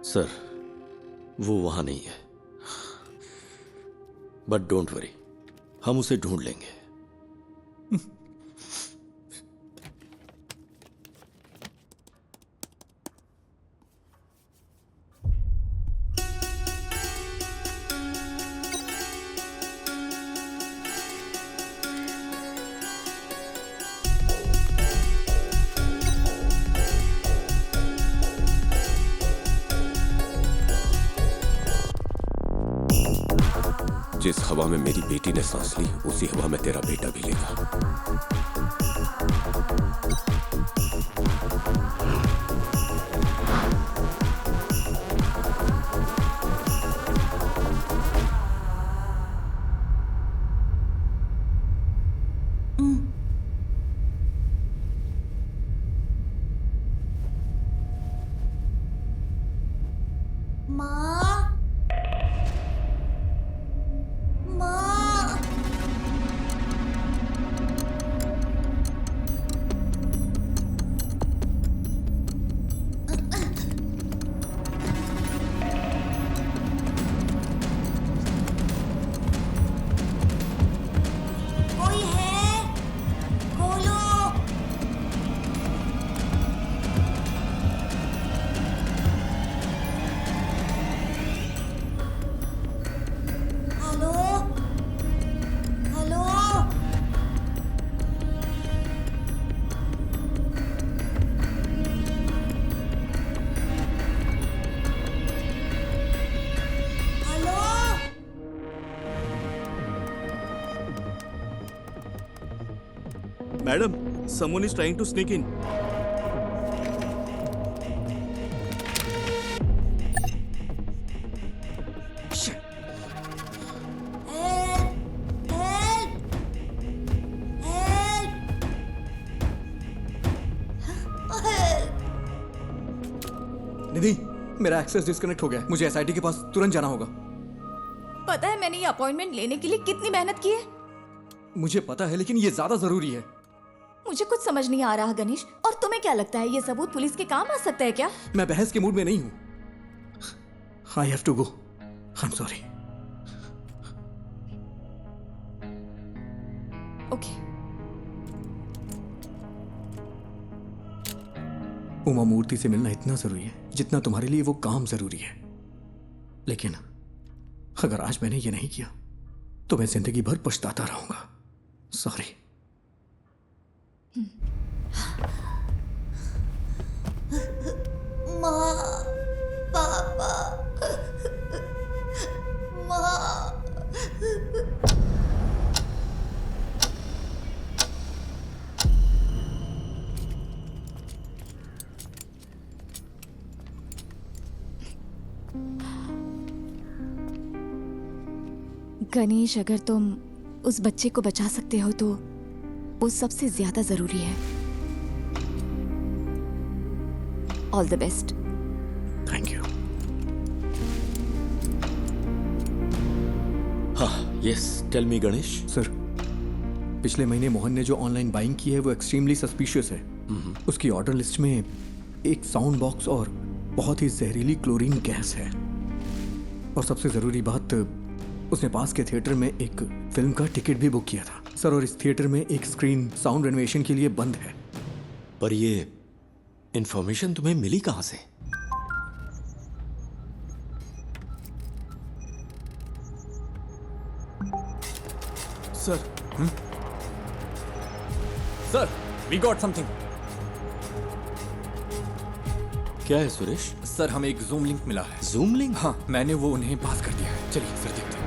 S17: सर, वो वहां नहीं है, बट डोंट वरी, हम उसे ढूंढ लेंगे।
S1: जिस हवा में मेरी बेटी ने सांस ली, उसी हवा में तेरा बेटा भी लेगा।
S10: Madam, someone is trying to sneak in.
S2: निधि, मेरा एक्सेस डिस्कनेक्ट हो गया है। मुझे एसआईटी के पास तुरंत जाना होगा।
S3: पता है मैंने ये अपॉइंटमेंट लेने के लिए कितनी मेहनत की है?
S2: मुझे पता है, लेकिन ये ज्यादा जरूरी है।
S3: मुझे कुछ समझ नहीं आ रहा गणेश। और तुम्हें क्या लगता है ये सबूत पुलिस के काम आ सकता है क्या?
S2: मैं बहस के मूड में नहीं हूं। I have to go. I am sorry.
S3: Okay.
S2: Uma Murthy से मिलना इतना जरूरी है जितना तुम्हारे लिए वो काम जरूरी है। लेकिन अगर आज मैंने ये नहीं किया तो मैं जिंदगी भर पछताता रहूंगा। सॉरी।
S14: माँ, पापा, माँ।
S3: गणेश, अगर तुम उस बच्चे को बचा सकते हो तो वो सबसे ज्यादा जरूरी है। All the best.
S2: Thank you.
S17: हाँ, yes, tell me Ganesh.
S2: Sir, पिछले महीने मोहन ने जो ऑनलाइन बाइंग की है वो एक्सट्रीमली सस्पिशियस है। उसकी ऑर्डर लिस्ट में एक साउंड बॉक्स और बहुत ही जहरीली क्लोरीन गैस है। और सबसे जरूरी बात, उसने पास के थिएटर में एक फिल्म का टिकट भी बुक किया था सर। और इस थिएटर में एक स्क्रीन साउंड रेनोवेशन के लिए बंद है।
S17: पर ये इंफॉर्मेशन तुम्हें मिली कहां से?
S2: Sir, sir, we got something.
S17: क्या है सुरेश?
S2: सर, हमें एक जूम लिंक मिला है।
S17: Zoom link?
S2: हाँ, मैंने वो उन्हें पास कर दिया है। चलिए सर, देखते हैं।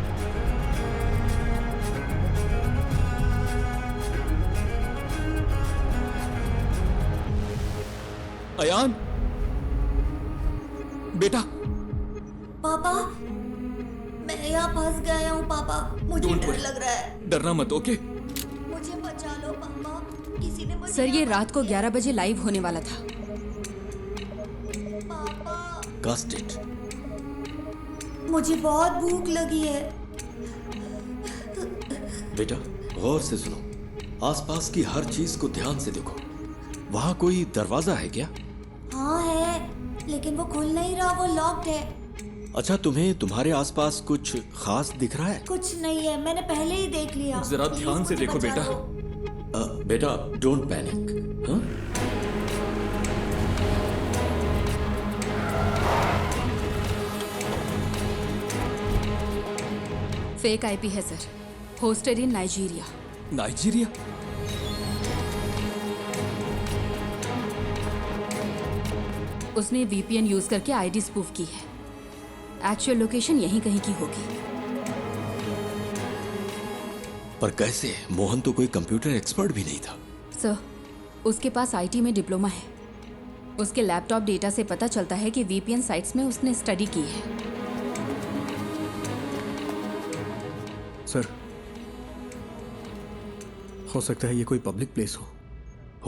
S2: अयान, बेटा।
S14: पापा, मैं यहाँ फंस गया हूँ पापा। मुझे
S2: Don't
S14: डर
S2: worry.
S14: लग रहा है।
S2: डरना मत, ओके?
S14: मुझे बचा लो पापा। किसी ने मुझे
S13: सर, ये रात को 11 बजे लाइव होने वाला था।
S17: Cast it.
S14: मुझे बहुत भूख लगी है।
S17: बेटा, गौर से सुनो। आसपास की हर चीज को ध्यान से देखो। वहां कोई दरवाजा है क्या?
S14: हाँ है, लेकिन वो खुल नहीं रहा, वो लॉक्ड है।
S17: अच्छा, तुम्हें तुम्हारे आसपास कुछ खास दिख रहा है?
S14: कुछ नहीं है, मैंने पहले ही देख लिया।
S2: जरा
S14: Please,
S2: ध्यान से
S14: मुझे
S2: देखो
S14: बचा
S2: बेटा।
S14: लो।
S17: बेटा, डोंट पैनिक। हाँ?
S13: फेक आईपी है सर, होस्टेड इन नाइजीरिया।
S2: नाइजीरिया?
S13: उसने वीपीएन यूज करके आईडी स्पूफ की है। एक्चुअल लोकेशन यहीं कहीं की होगी।
S17: पर कैसे? मोहन तो कोई कंप्यूटर एक्सपर्ट भी नहीं था।
S13: सर, उसके पास आईटी में डिप्लोमा है। उसके लैपटॉप डेटा से पता चलता है कि वीपीएन साइट्स में उसने स्टडी की है।
S2: सर, हो सकता है ये कोई पब्लिक प्लेस हो।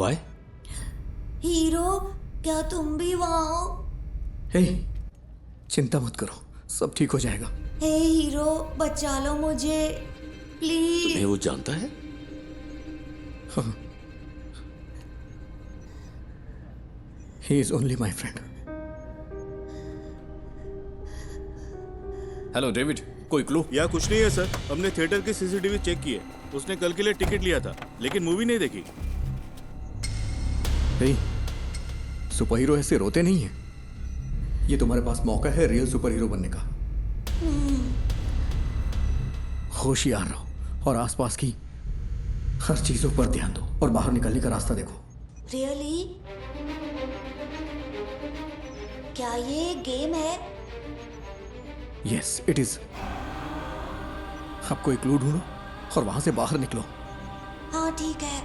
S17: Why?
S14: हीरो, क्या तुम भी वहाँ हो?
S2: हे, चिंता मत करो, सब ठीक हो जाएगा।
S14: हे हीरो, बचा लो मुझे प्लीज।
S17: तुम्हें वो जानता है?
S2: हाँ। He is only my friend.
S10: Hello David, कोई क्लू? या कुछ नहीं है सर। हमने थिएटर की सीसीटीवी चेक की है। उसने कल के लिए टिकट लिया था, लेकिन मूवी नहीं देखी।
S2: hey, सुपर हीरो ऐसे रोते नहीं हैं। ये तुम्हारे पास मौका है रियल सुपर हीरो बनने का। होशियार रहो और आसपास की हर चीजों पर ध्यान दो और बाहर निकलने का रास्ता देखो।
S14: रियली? क्या ये गेम है?
S2: Yes, it is. अब कोई क्लू ढूंढो और वहां से बाहर निकलो।
S14: हाँ ठीक है।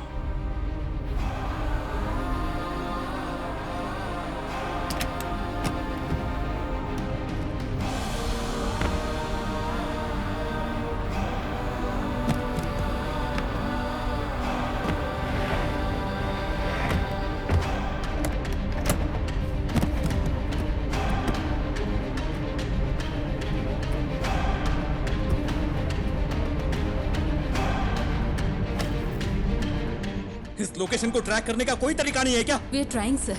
S16: उस लोकेशन को ट्रैक करने का कोई तरीका नहीं है क्या?
S13: We are trying sir,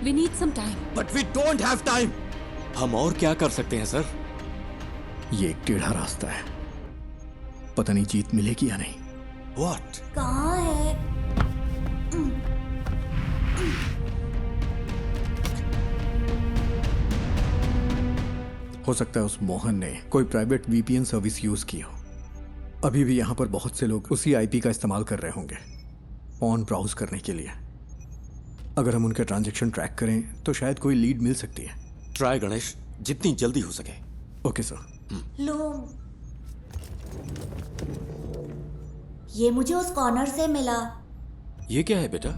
S13: we need some time.
S16: But we don't have time.
S17: हम और क्या कर सकते हैं सर?
S2: ये एक टेढ़ा रास्ता है, पता नहीं जीत मिलेगी या नहीं।
S17: What?
S14: कहाँ है?
S2: हो सकता है उस मोहन ने कोई प्राइवेट वीपीएन सर्विस यूज की हो। अभी भी यहाँ पर बहुत से लोग उसी आईपी का इस्तेमाल कर रहे होंगे ऑन ब्राउज करने के लिए। अगर हम उनके ट्रांजैक्शन ट्रैक करें तो शायद कोई लीड मिल सकती है।
S17: ट्राई गणेश, जितनी जल्दी हो सके।
S2: Okay sir.
S14: लूम, ये मुझे उस कॉर्नर से मिला।
S17: ये क्या है बेटा?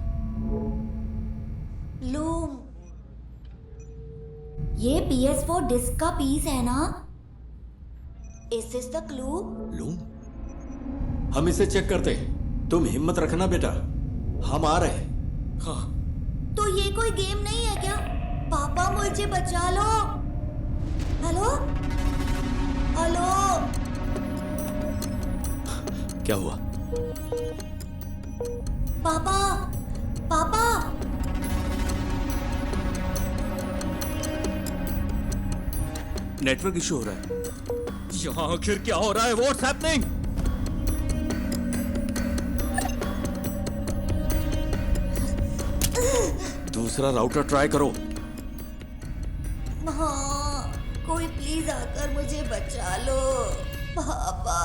S14: लूम, ये PS4 डिस्क का पीस है ना? Is this the clue?
S17: Loom, हम इसे चेक करते हैं। तुम हिम्मत रखना बेटा, हम आ रहे हैं। हाँ।
S14: तो ये कोई गेम नहीं है क्या? पापा मुझे बचा लो। हेलो हेलो,
S17: क्या हुआ?
S14: पापा पापा,
S10: नेटवर्क इशू हो रहा है।
S16: यहाँ आखिर क्या हो रहा है? What's happening?
S17: दूसरा राउटर ट्राई करो।
S14: हाँ, कोई प्लीज आकर मुझे बचा लो पापा।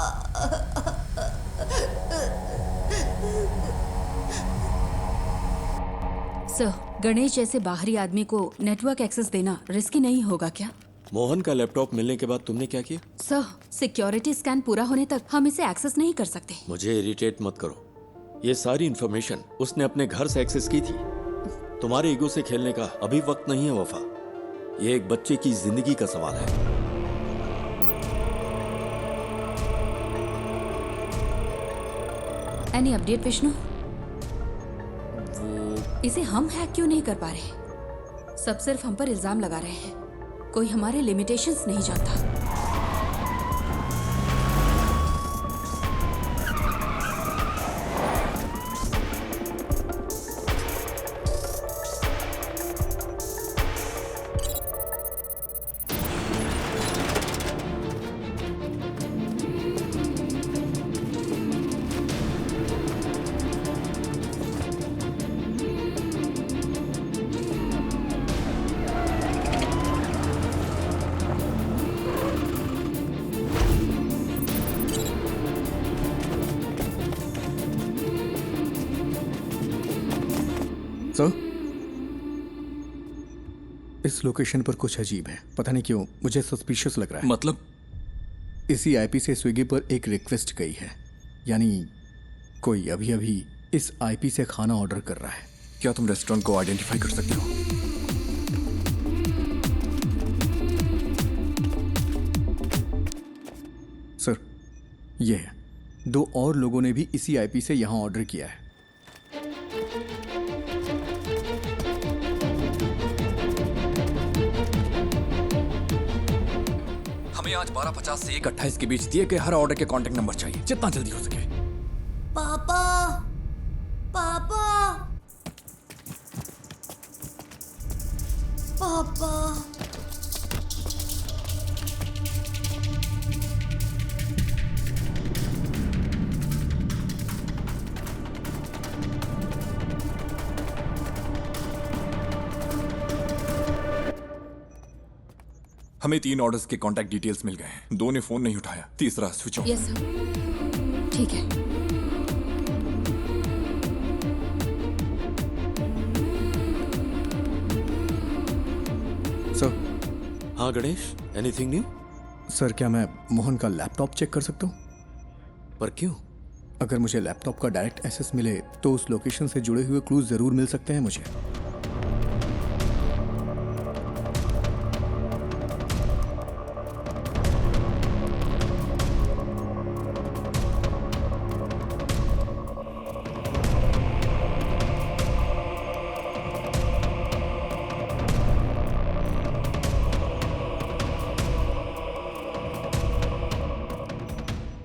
S13: सर, गणेश जैसे बाहरी आदमी को नेटवर्क एक्सेस देना रिस्की नहीं होगा क्या?
S17: मोहन का लैपटॉप मिलने के बाद तुमने क्या किया?
S13: सर, सिक्योरिटी स्कैन पूरा होने तक हम इसे एक्सेस नहीं कर सकते।
S17: मुझे इरिटेट मत करो। ये सारी इंफॉर्मेशन उसने अपने घर से एक्सेस की थी। तुम्हारे ईगो से खेलने का अभी वक्त नहीं है वफा। ये एक बच्चे की जिंदगी का सवाल है।
S13: Any update Vishnu? इसे हम हैक क्यों नहीं कर पा रहे? सब सिर्फ हम पर इल्जाम लगा रहे हैं। कोई हमारे लिमिटेशंस नहीं जानता।
S2: सर, इस लोकेशन पर कुछ अजीब है। पता नहीं क्यों मुझे सस्पिशियस लग रहा है।
S12: मतलब?
S2: इसी आईपी से स्विगी पर एक रिक्वेस्ट गई है, यानी कोई अभी अभी इस आईपी से खाना ऑर्डर कर रहा है।
S12: क्या तुम रेस्टोरेंट को आइडेंटिफाई कर सकते हो?
S2: सर, ये है। 2 और लोगों ने भी इसी आईपी से यहाँ ऑर्डर किया है।
S12: हमें आज 12:50 से 1:28 के बीच दिए गए हर ऑर्डर के कांटेक्ट नंबर चाहिए, जितना जल्दी हो सके।
S14: पापा पापा पापा,
S12: हमें 3 ऑर्डर्स के कांटेक्ट डिटेल्स मिल गए हैं। 2 ने फोन नहीं उठाया, तीसरा स्विच ऑफ।
S13: यस सर, ठीक है।
S2: सर।
S17: हाँ गणेश, एनीथिंग न्यू?
S2: सर, क्या मैं मोहन का लैपटॉप चेक कर सकता हूँ?
S17: पर क्यों?
S2: अगर मुझे लैपटॉप का डायरेक्ट एक्सेस मिले तो उस लोकेशन से जुड़े हुए क्लूज जरूर मिल सकते हैं मुझे।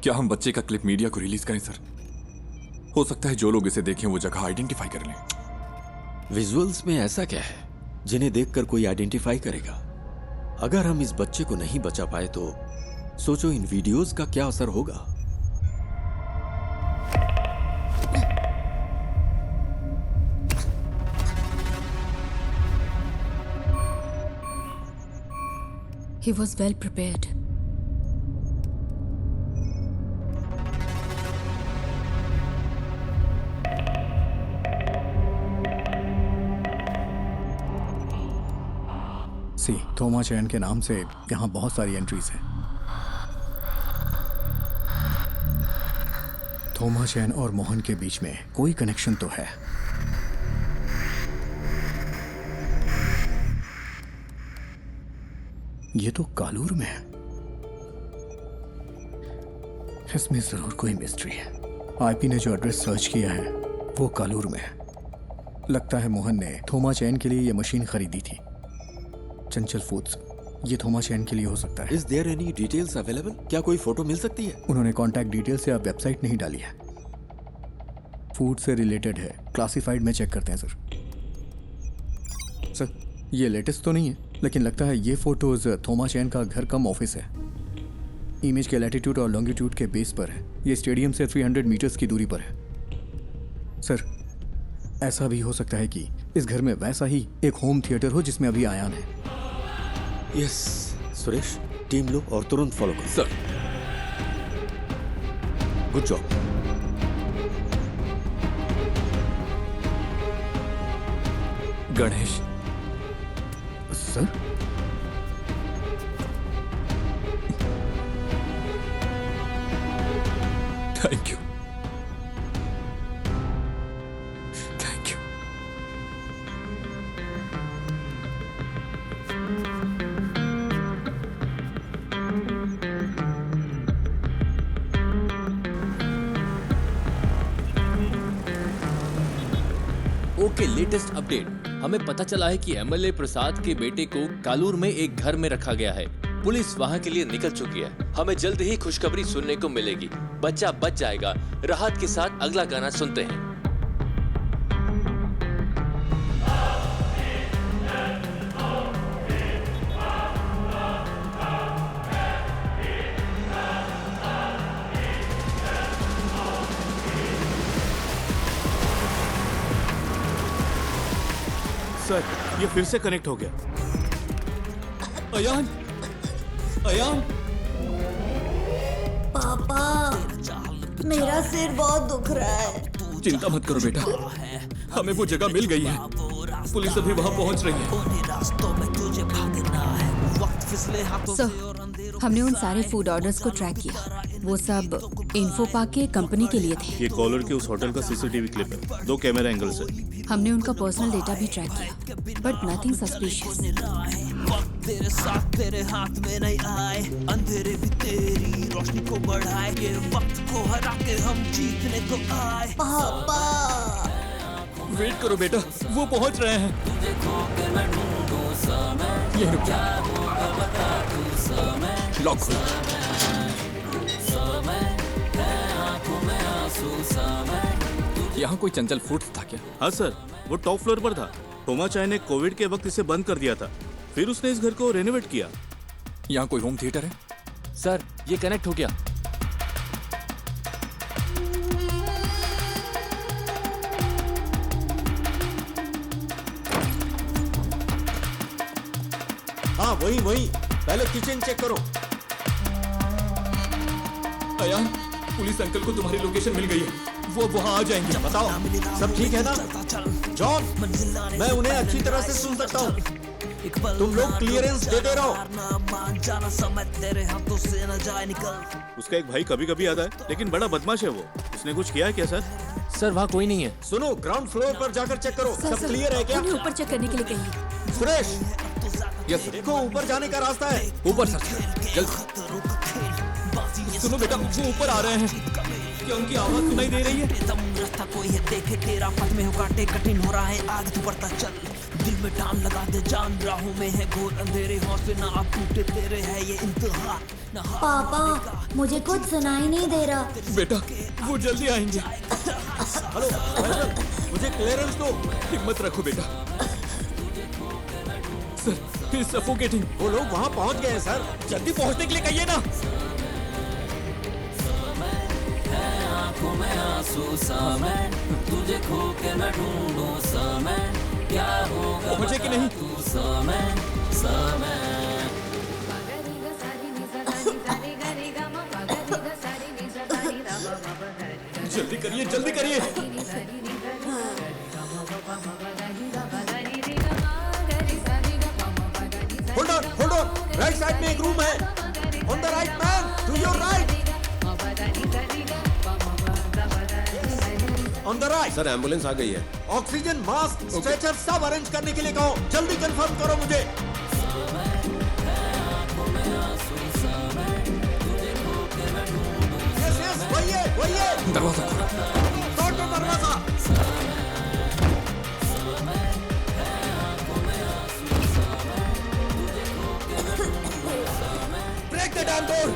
S12: क्या हम बच्चे का क्लिप मीडिया को रिलीज करें सर?
S2: हो सकता है जो लोग इसे देखें वो जगह आइडेंटिफाई कर लें।
S17: विजुअल्स में ऐसा क्या है जिन्हें देखकर कोई आइडेंटिफाई करेगा? अगर हम इस बच्चे को नहीं बचा पाए तो सोचो इन वीडियोस का क्या असर होगा।
S13: He was well prepared.
S2: सी थोमा चैन के नाम से यहाँ बहुत सारी एंट्रीज हैं। थोमा चैन और मोहन के बीच में कोई कनेक्शन तो है। ये तो कालूर में है। इसमें जरूर कोई मिस्ट्री है। आईपी ने जो एड्रेस सर्च किया है वो कालूर में है। लगता है मोहन ने थोमा चैन के लिए ये मशीन खरीदी थी। चंचल फूड्स, ये थोमा चैन के लिए हो सकता है।
S17: Is there any details available? क्या कोई फोटो मिल सकती है?
S2: उन्होंने कॉन्टैक्ट डिटेल से अब वेबसाइट नहीं डाली है। फूड से रिलेटेड है, क्लासिफाइड में चेक करते हैं सर। सर ये लेटेस्ट तो नहीं है, लेकिन लगता है ये फोटोज थोमा चैन का घर कम ऑफिस है। इमेज के लैटिट्यूड और लॉन्गिट्यूड के बेस पर है। ये स्टेडियम से 300 मीटर्स की दूरी पर है। सर ऐसा भी हो सकता है कि इस घर में वैसा ही एक होम थिएटर हो जिसमें अभी आयान है।
S17: यस सुरेश, टीम लो और तुरंत फॉलो करो।
S2: Sir
S17: good job.
S2: Ganesh sir, thank you, thank you.
S4: Okay, latest update. हमें पता चला है कि एमएलए प्रसाद के बेटे को कालूर में एक घर में रखा गया है। पुलिस वहां के लिए निकल चुकी है। हमें जल्द ही खुशखबरी सुनने को मिलेगी। बच्चा बच जाएगा। राहत के साथ अगला गाना सुनते हैं।
S10: सर ये फिर से कनेक्ट हो गया।
S16: अयान, अयान,
S14: पापा मेरा सिर बहुत दुख रहा है।
S16: चिंता मत करो बेटा, हमें वो जगह मिल गई है। पुलिस अभी वहां पहुंच रही है।
S13: सर, हमने उन सारे फूड ऑर्डर्स को ट्रैक किया। वो सब इन्फो पार्क के कंपनी के लिए थे।
S10: ये कॉलर के उस होटल का सीसीटीवी क्लिप है। 2 कैमरा एंगल से
S13: हमने उनका पर्सनल डेटा भी ट्रैक किया, बट नथिंग सस्पिशियस।
S15: तेरे साथ तेरे हाथ में नहीं आए, अंधेरे भी तेरी रोशनी को बढ़ाए, ये वक्त को हरा के हम जीतने को आए।
S14: पापा
S16: वेट करो बेटा, वो पहुंच रहे हैं। ये रुक जा। लॉक खोलो। यहाँ कोई चंचल फूड्स था क्या?
S10: हाँ सर, वो टॉप फ्लोर पर था। थोमा चाय ने कोविड के वक्त इसे बंद कर दिया था, फिर उसने इस घर को रेनोवेट किया।
S16: यहाँ कोई होम थिएटर है?
S4: सर ये कनेक्ट हो गया।
S17: हाँ वही वही, पहले किचन चेक करो।
S16: अयान, पुलिस अंकल को तुम्हारी लोकेशन मिल गई है। वो वहाँ आ जाएंगे।
S17: बताओ सब ठीक है ना? जॉन, मैं उन्हें अच्छी तरह से सुन सकता हूँ। तुम लोग क्लियरेंस देते रहो।
S10: उसका एक भाई कभी कभी आता है, लेकिन बड़ा बदमाश है वो। उसने कुछ किया है क्या सर?
S4: सर वहाँ कोई नहीं है।
S17: सुनो, ग्राउंड फ्लोर पर जाकर चेक करो। सब क्लियर है क्या?
S13: ऊपर चेक करने के लिए कहिए।
S17: सुरेश,
S16: यस
S17: देखो ऊपर जाने का रास्ता है।
S16: ऊपर सर, जल्द। सुनो बेटा, वो ऊपर आ रहे हैं। क्या उनकी आवाज सुनाई दे रही है?
S15: रास्ता कोई है देखे, तेरा पथ में हो काटे, कठिन हो रहा है आगे तू बढ़ता चल। दिल में टान लगा दे जान, राहों में है घोर अंधेरे, हौसले ना आप टूटे तेरे है ये इंतहा।
S14: पापा मुझे कुछ सुनाई नहीं दे रहा।
S16: बेटा वो जल्दी आएंगे।
S17: हेलो फैसल, मुझे क्लियरेंस दो।
S12: हिम्मत रखो बेटा। Sir, he is suffocating.
S17: वो लोग वहां पहुंच गए हैं सर।
S12: जल्दी पहुंचने के लिए कहिए ना।
S15: तुझे खो के मैं ढूंढूं समय, क्या होगा
S12: पहुंचे कि नहीं?
S15: तू समय समय।
S12: जल्दी करिए, जल्दी करिए।
S17: होल्ड ऑन, राइट साइड में एक रूम है। On the right man, to your right. On the right.
S1: Sir ambulance आ गई है।
S17: ऑक्सीजन मास्क स्ट्रेचर सब अरेंज करने के लिए कहो। जल्दी कंफर्म करो मुझे। यस वही है।
S12: दरवाजा
S17: तोड़ दो दरवाजा। Break the damn door.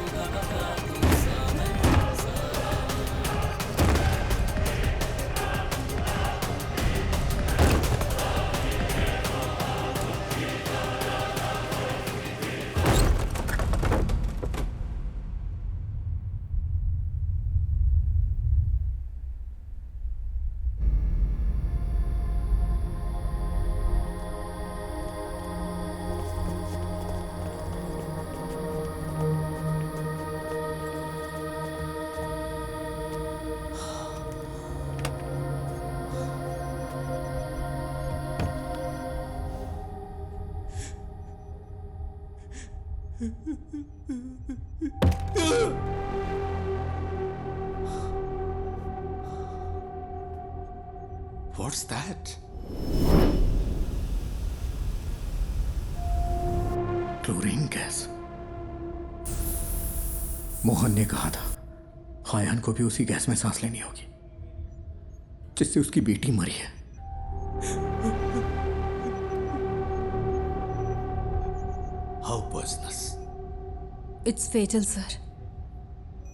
S12: What's that?
S2: Chlorine gas. Mohan ने कहा था हायान को भी उसी गैस में सांस लेनी होगी जिससे उसकी बेटी मरी है।
S12: How poisonous?
S13: It's fatal, sir.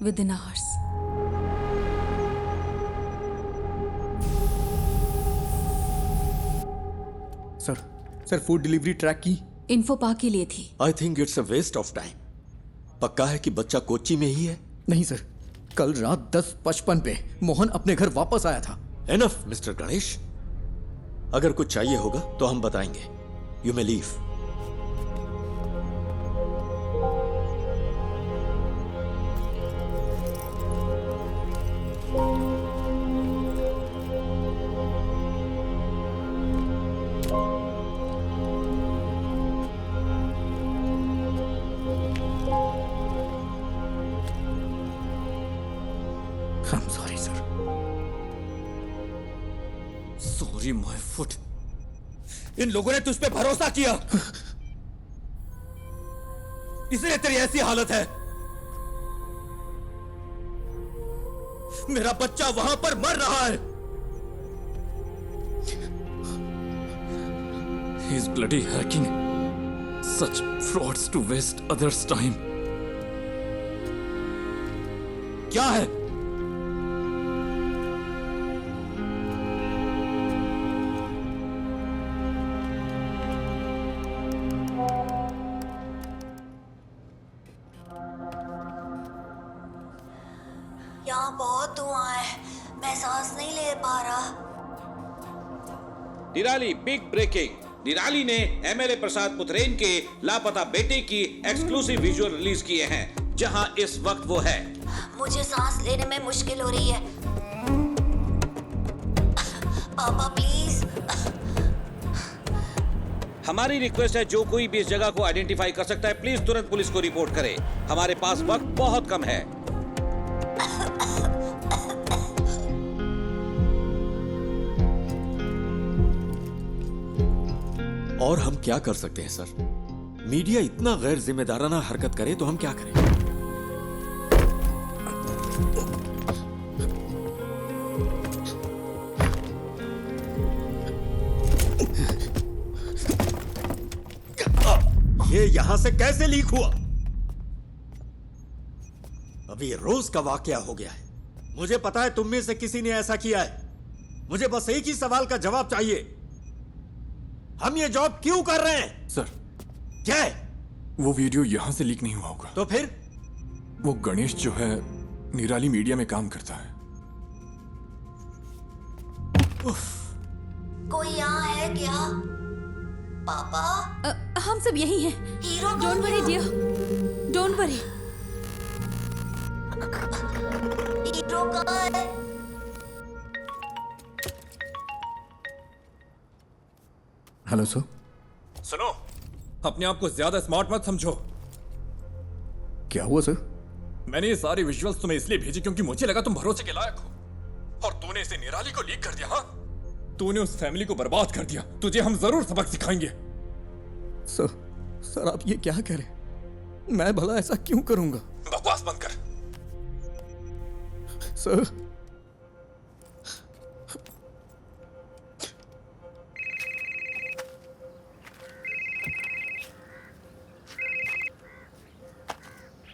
S13: Within hours.
S2: Sir food delivery track की
S13: इन्फो पा के लिए थी।
S17: I think it's a waste of time. पक्का है कि बच्चा कोच्चि में ही है?
S2: नहीं सर, कल रात 10:55 पे मोहन अपने घर वापस आया था।
S17: एनफ मिस्टर गणेश, अगर कुछ चाहिए होगा तो हम बताएंगे। You may leave.
S2: I'm sorry, sir.
S12: Sorry, my foot. इन लोगों ने तुझ पे भरोसा किया, इसलिए तेरी ऐसी हालत है। मेरा बच्चा वहां पर मर रहा है। He's bloody hacking such frauds to waste others' time. क्या है?
S14: यहाँ बहुत धुआं है, मैं सांस नहीं ले पा रहा।
S11: निराली बिग ब्रेकिंग। निराली ने एमएलए प्रसाद पुथरेन के लापता बेटे की एक्सक्लूसिव विजुअल रिलीज किए हैं, जहां इस वक्त वो है।
S14: मुझे सांस लेने में मुश्किल हो रही है। पापा प्लीज।
S11: हमारी रिक्वेस्ट है, जो कोई भी इस जगह को आइडेंटिफाई कर सकता है, प्लीज तुरंत पुलिस को रिपोर्ट करे। हमारे पास वक्त बहुत कम है।
S17: और हम क्या कर सकते हैं सर? मीडिया इतना गैर जिम्मेदाराना हरकत करे तो हम क्या करें? ये यहां से कैसे लीक हुआ? अभी रोज का वाकया हो गया है। मुझे पता है तुम में से किसी ने ऐसा किया है। मुझे बस एक ही सवाल का जवाब चाहिए। हम ये जॉब क्यों कर रहे हैं?
S12: सर,
S17: क्या है?
S12: वो वीडियो यहाँ से लीक नहीं हुआ होगा।
S17: तो फिर?
S12: वो गणेश जो है निराली मीडिया में काम करता है।
S14: कोई यहाँ है क्या? पापा?
S13: हम सब यही हैं।
S14: Hero
S13: don't worry dear, don't worry.
S14: Hero कहाँ है?
S2: Hello sir.
S12: सुनो, अपने आप को ज्यादा स्मार्ट मत समझो।
S2: क्या हुआ सर?
S12: मैंने ये सारे विजुअल्स तुम्हें इसलिए भेजे क्योंकि मुझे लगा तुम भरोसे के लायक हो, और तूने इसे निराली को लीक कर दिया। हाँ, तूने उस फैमिली को बर्बाद कर दिया। तुझे हम जरूर सबक सिखाएंगे।
S2: सर आप ये क्या कह रहे हैं? मैं भला ऐसा क्यों करूंगा?
S12: बकवास बंद कर।
S2: सर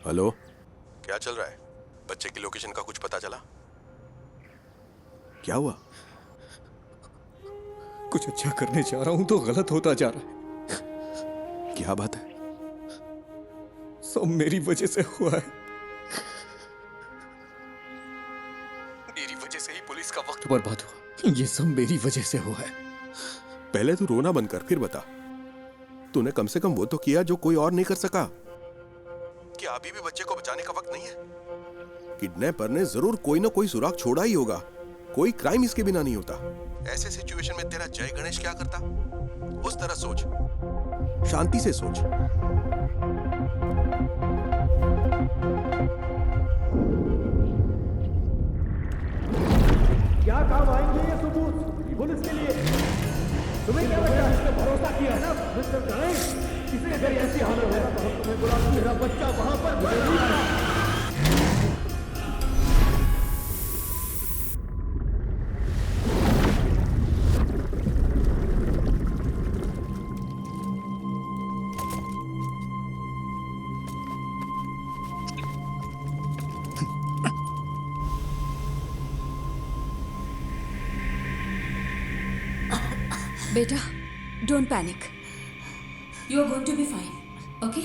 S8: हेलो, क्या चल रहा है? बच्चे की लोकेशन का कुछ पता चला? क्या हुआ?
S2: कुछ अच्छा करने जा रहा हूं तो गलत होता जा रहा है।
S8: क्या बात है?
S2: सब मेरी वजह से हुआ है। मेरी वजह से ही पुलिस का वक्त बर्बाद हुआ। ये सब मेरी वजह से हुआ है।
S8: पहले तू रोना बंद कर, फिर बता। तूने कम से कम वो तो किया जो कोई और नहीं कर सका। क्या अभी भी बच्चे को बचाने का वक्त नहीं है? किडनैपर ने जरूर कोई ना कोई सुराग छोड़ा ही होगा। कोई क्राइम इसके बिना नहीं होता। ऐसे सिचुएशन में तेरा जय गणेश क्या करता? उस तरह सोच, शांति से सोच।
S20: क्या काम आएंगे ये सबूत पुलिस के लिए? तुम्हें क्या लगता है? इसने भरोसा किया है ना मिस्टर गणेश? इसे अगर ऐसी हालत है तो हम तुम्हें बुला, मेरा बच्चा वहां पर
S13: बेटा, don't panic. You are going to be fine, okay?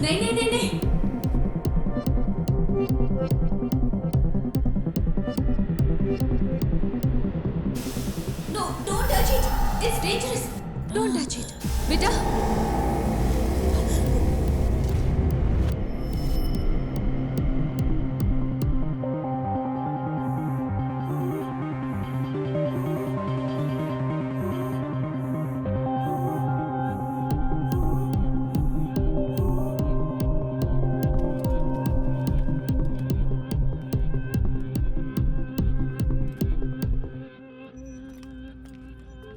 S13: नहीं नहीं नहीं नहीं। No, don't touch it. It's dangerous. Don't touch it. बेटा,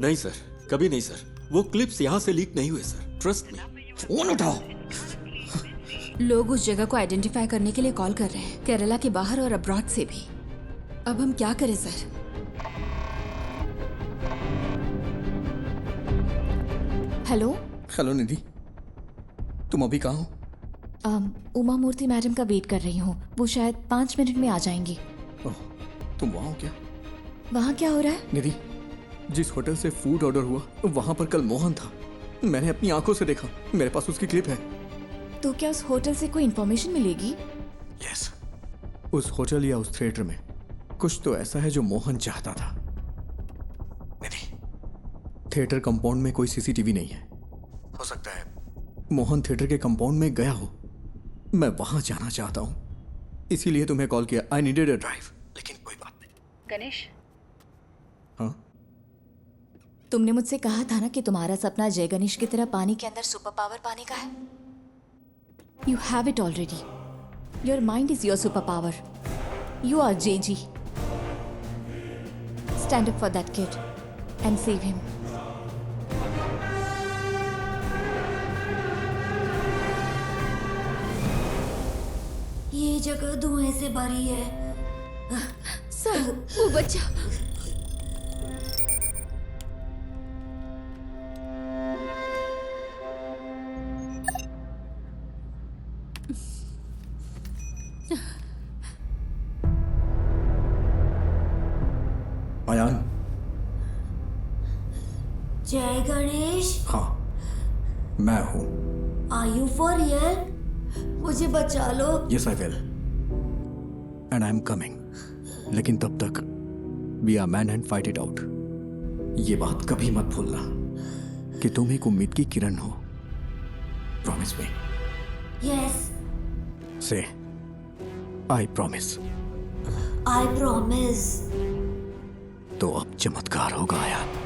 S17: नहीं सर, कभी नहीं सर। वो क्लिप्स यहाँ से लीक नहीं हुए सर, ट्रस्ट मी।
S2: फोन उठाओ।
S13: लोग उस जगह को आइडेंटिफाई करने के लिए कॉल कर रहे हैं, केरला के बाहर और अब्रॉड से भी। अब हम क्या करें सर?
S3: हेलो
S2: हेलो निधि, तुम अभी कहाँ हो?
S3: उमा मूर्ति मैडम का वेट कर रही हूँ। वो शायद 5 मिनट में आ जाएंगी।
S2: ओह, तुम वहाँ हो क्या?
S3: वहाँ क्या हो रहा है?
S2: निधि, जिस होटल से फूड ऑर्डर हुआ वहाँ पर कल मोहन था। मैंने अपनी आंखों से देखा। मेरे पास उसकी क्लिप है।
S3: तो क्या उस होटल से कोई इन्फॉर्मेशन मिलेगी?
S2: यस, उस होटल या उस थिएटर में कुछ तो ऐसा है जो मोहन चाहता था। निधि, थिएटर कंपाउंड में कोई सीसीटीवी नहीं है। हो सकता है मोहन थिएटर के कंपाउंड में गया हो। मैं वहां जाना चाहता हूं, इसीलिए तुम्हें कॉल किया। I needed a drive. लेकिन कोई बात नहीं।
S3: गणेश,
S2: हाँ?
S3: तुमने मुझसे कहा था ना कि तुम्हारा सपना जय गणेश की तरह पानी के अंदर सुपर पावर पाने का है। You have it already. Your mind is your super power. You are JG. Stand up for that kid and save him.
S14: ये जगह धुएं से भरी है।
S13: सर, वो बच्चा।
S2: अयान।
S14: जय गणेश।
S2: हाँ, मैं हूँ।
S14: Are you for real? मुझे बचा लो।
S2: Yes I will and I am coming. लेकिन तब तक be a man and fight it out. ये बात कभी मत भूलना कि तुम एक उम्मीद की किरण हो। Promise me.
S14: यस।
S2: से आई प्रॉमिस।
S14: I promise.
S2: तो अब चमत्कार होगा यार।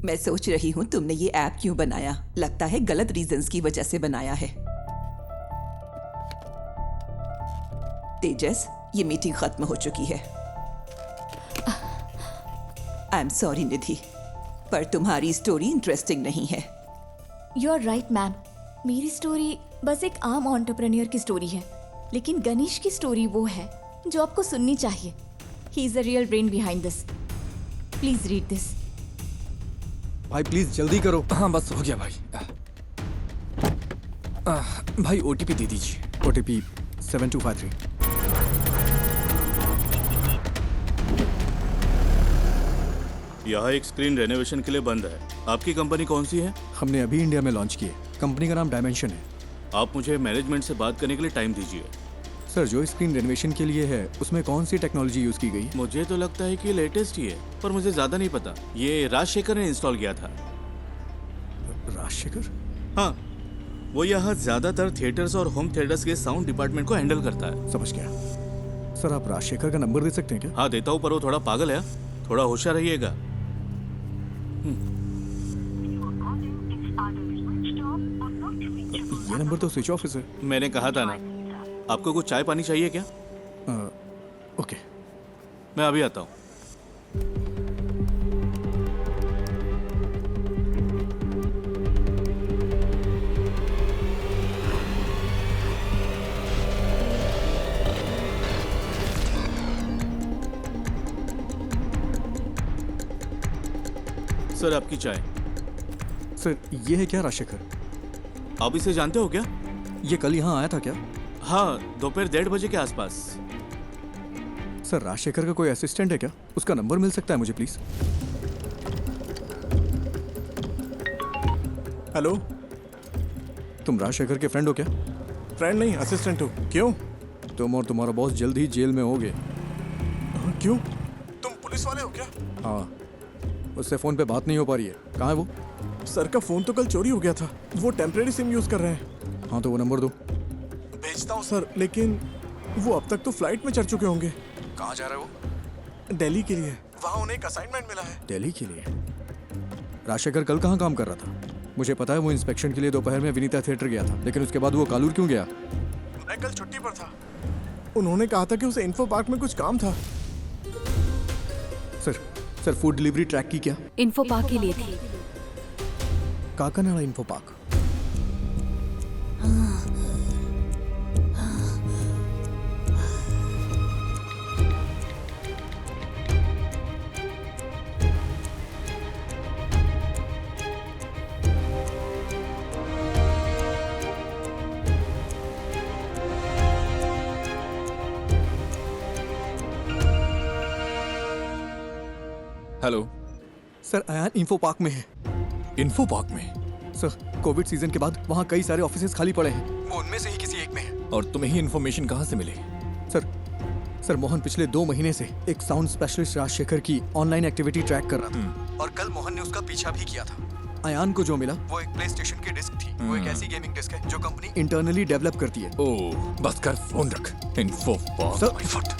S7: मैं सोच रही हूँ तुमने ये ऐप क्यों बनाया। लगता है गलत रीजंस की वजह से बनाया है। तेजस, ये मीटिंग खत्म हो चुकी है। आई एम सॉरी निधि, पर तुम्हारी स्टोरी इंटरेस्टिंग नहीं है।
S3: You are right ma'am. मेरी स्टोरी बस एक आम एंटरप्रेन्योर की स्टोरी है, लेकिन गणेश की स्टोरी वो है जो आपको सुननी चाहिए। He is the real brain behind this. Please read this.
S2: भाई प्लीज जल्दी करो।
S12: हाँ बस हो गया भाई। भाई ओटीपी दे दीजिए।
S2: ओटीपी 7253।
S10: यहाँ एक स्क्रीन रेनोवेशन के लिए बंद है। आपकी कंपनी कौन सी है?
S2: हमने अभी इंडिया में लॉन्च की है। कंपनी का नाम डायमेंशन है।
S10: आप मुझे मैनेजमेंट से बात करने के लिए टाइम दीजिए।
S2: सर, जो स्क्रीन रेनोवेशन के लिए है उसमें कौन सी टेक्नोलॉजी यूज की गई?
S10: मुझे तो लगता है कि लेटेस्ट ही है, पर मुझे ज्यादा नहीं पता। ये राजशेखर ने इंस्टॉल किया था।
S2: राजशेखर?
S10: हाँ, वो यहाँ ज्यादातर थिएटर्स और होम थिएटर्स के साउंड डिपार्टमेंट को हैंडल करता है।
S2: समझ गया। सर, आप राजशेखर का नंबर दे सकते हैं क्या?
S10: हाँ देता हूँ, पर वो थोड़ा पागल है। थोड़ा होशियार रहिएगा।
S2: ये नंबर तो स्विच ऑफ है।
S10: मैंने कहा था ना। आपको कुछ चाय पानी चाहिए क्या?
S2: ओके,
S10: मैं अभी आता हूँ। सर, आपकी चाय।
S2: सर, ये है क्या राजशेखर?
S10: आप इसे जानते हो क्या?
S2: ये कल यहाँ आया था क्या?
S10: हाँ, दोपहर 1:30 बजे के आसपास।
S2: सर, राजशेखर का कोई असिस्टेंट है क्या? उसका नंबर मिल सकता है मुझे प्लीज?
S9: हेलो,
S2: तुम राजशेखर के फ्रेंड हो क्या?
S9: फ्रेंड नहीं, असिस्टेंट हो। क्यों?
S2: तुम और तुम्हारा बॉस जल्द ही जेल में होगे।
S9: क्यों? तुम पुलिस वाले हो क्या?
S2: हाँ, उससे फोन पे बात नहीं हो पा रही है। कहाँ है वो?
S9: सर का फोन तो कल चोरी हो गया था। वो टेम्परेरी सिम यूज कर रहे हैं।
S2: हाँ, तो वो नंबर दो।
S9: भेजता हूँ सर, लेकिन वो अब तक तो फ्लाइट में चढ़ चुके होंगे।
S2: कहाँ जा रहे हो?
S9: दिल्ली के लिए। वहाँ उन्हें एक असाइनमेंट मिला है।
S2: दिल्ली के लिए? राजशेखर कल कहाँ काम कर रहा था? मुझे पता है वो इंस्पेक्शन के लिए दोपहर में विनीता थिएटर गया था, लेकिन उसके बाद वो कालूर क्यों गया?
S9: मैं कल छुट्टी पर था। उन्होंने कहा था कि उसे इन्फो पार्क में कुछ काम था।
S2: सर, फूड डिलीवरी ट्रैक की क्या?
S13: इन्फो पार्क के लिए थी।
S2: Kakkanad info park.
S12: Hello
S2: sir, Ayaan info park में है।
S12: इन्फो पार्क में?
S2: सर, कोविड सीजन के बाद वहाँ कई सारे ऑफिसेज खाली पड़े हैं। वो उनमें से ही किसी एक में है।
S12: और तुम्हें ही इन्फॉर्मेशन कहाँ से मिली?
S2: सर, मोहन पिछले 2 महीने से एक साउंड स्पेशलिस्ट राजशेखर की ऑनलाइन एक्टिविटी ट्रैक कर रहा था, और कल मोहन ने उसका पीछा भी किया था। अयान को जो मिला वो एक प्ले स्टेशन की डिस्क थी। वो एक ऐसी गेमिंग डिस्क है जो कंपनी इंटरनली डेवलप करती है।
S12: ओह, बस कर, फोन रख। Info park.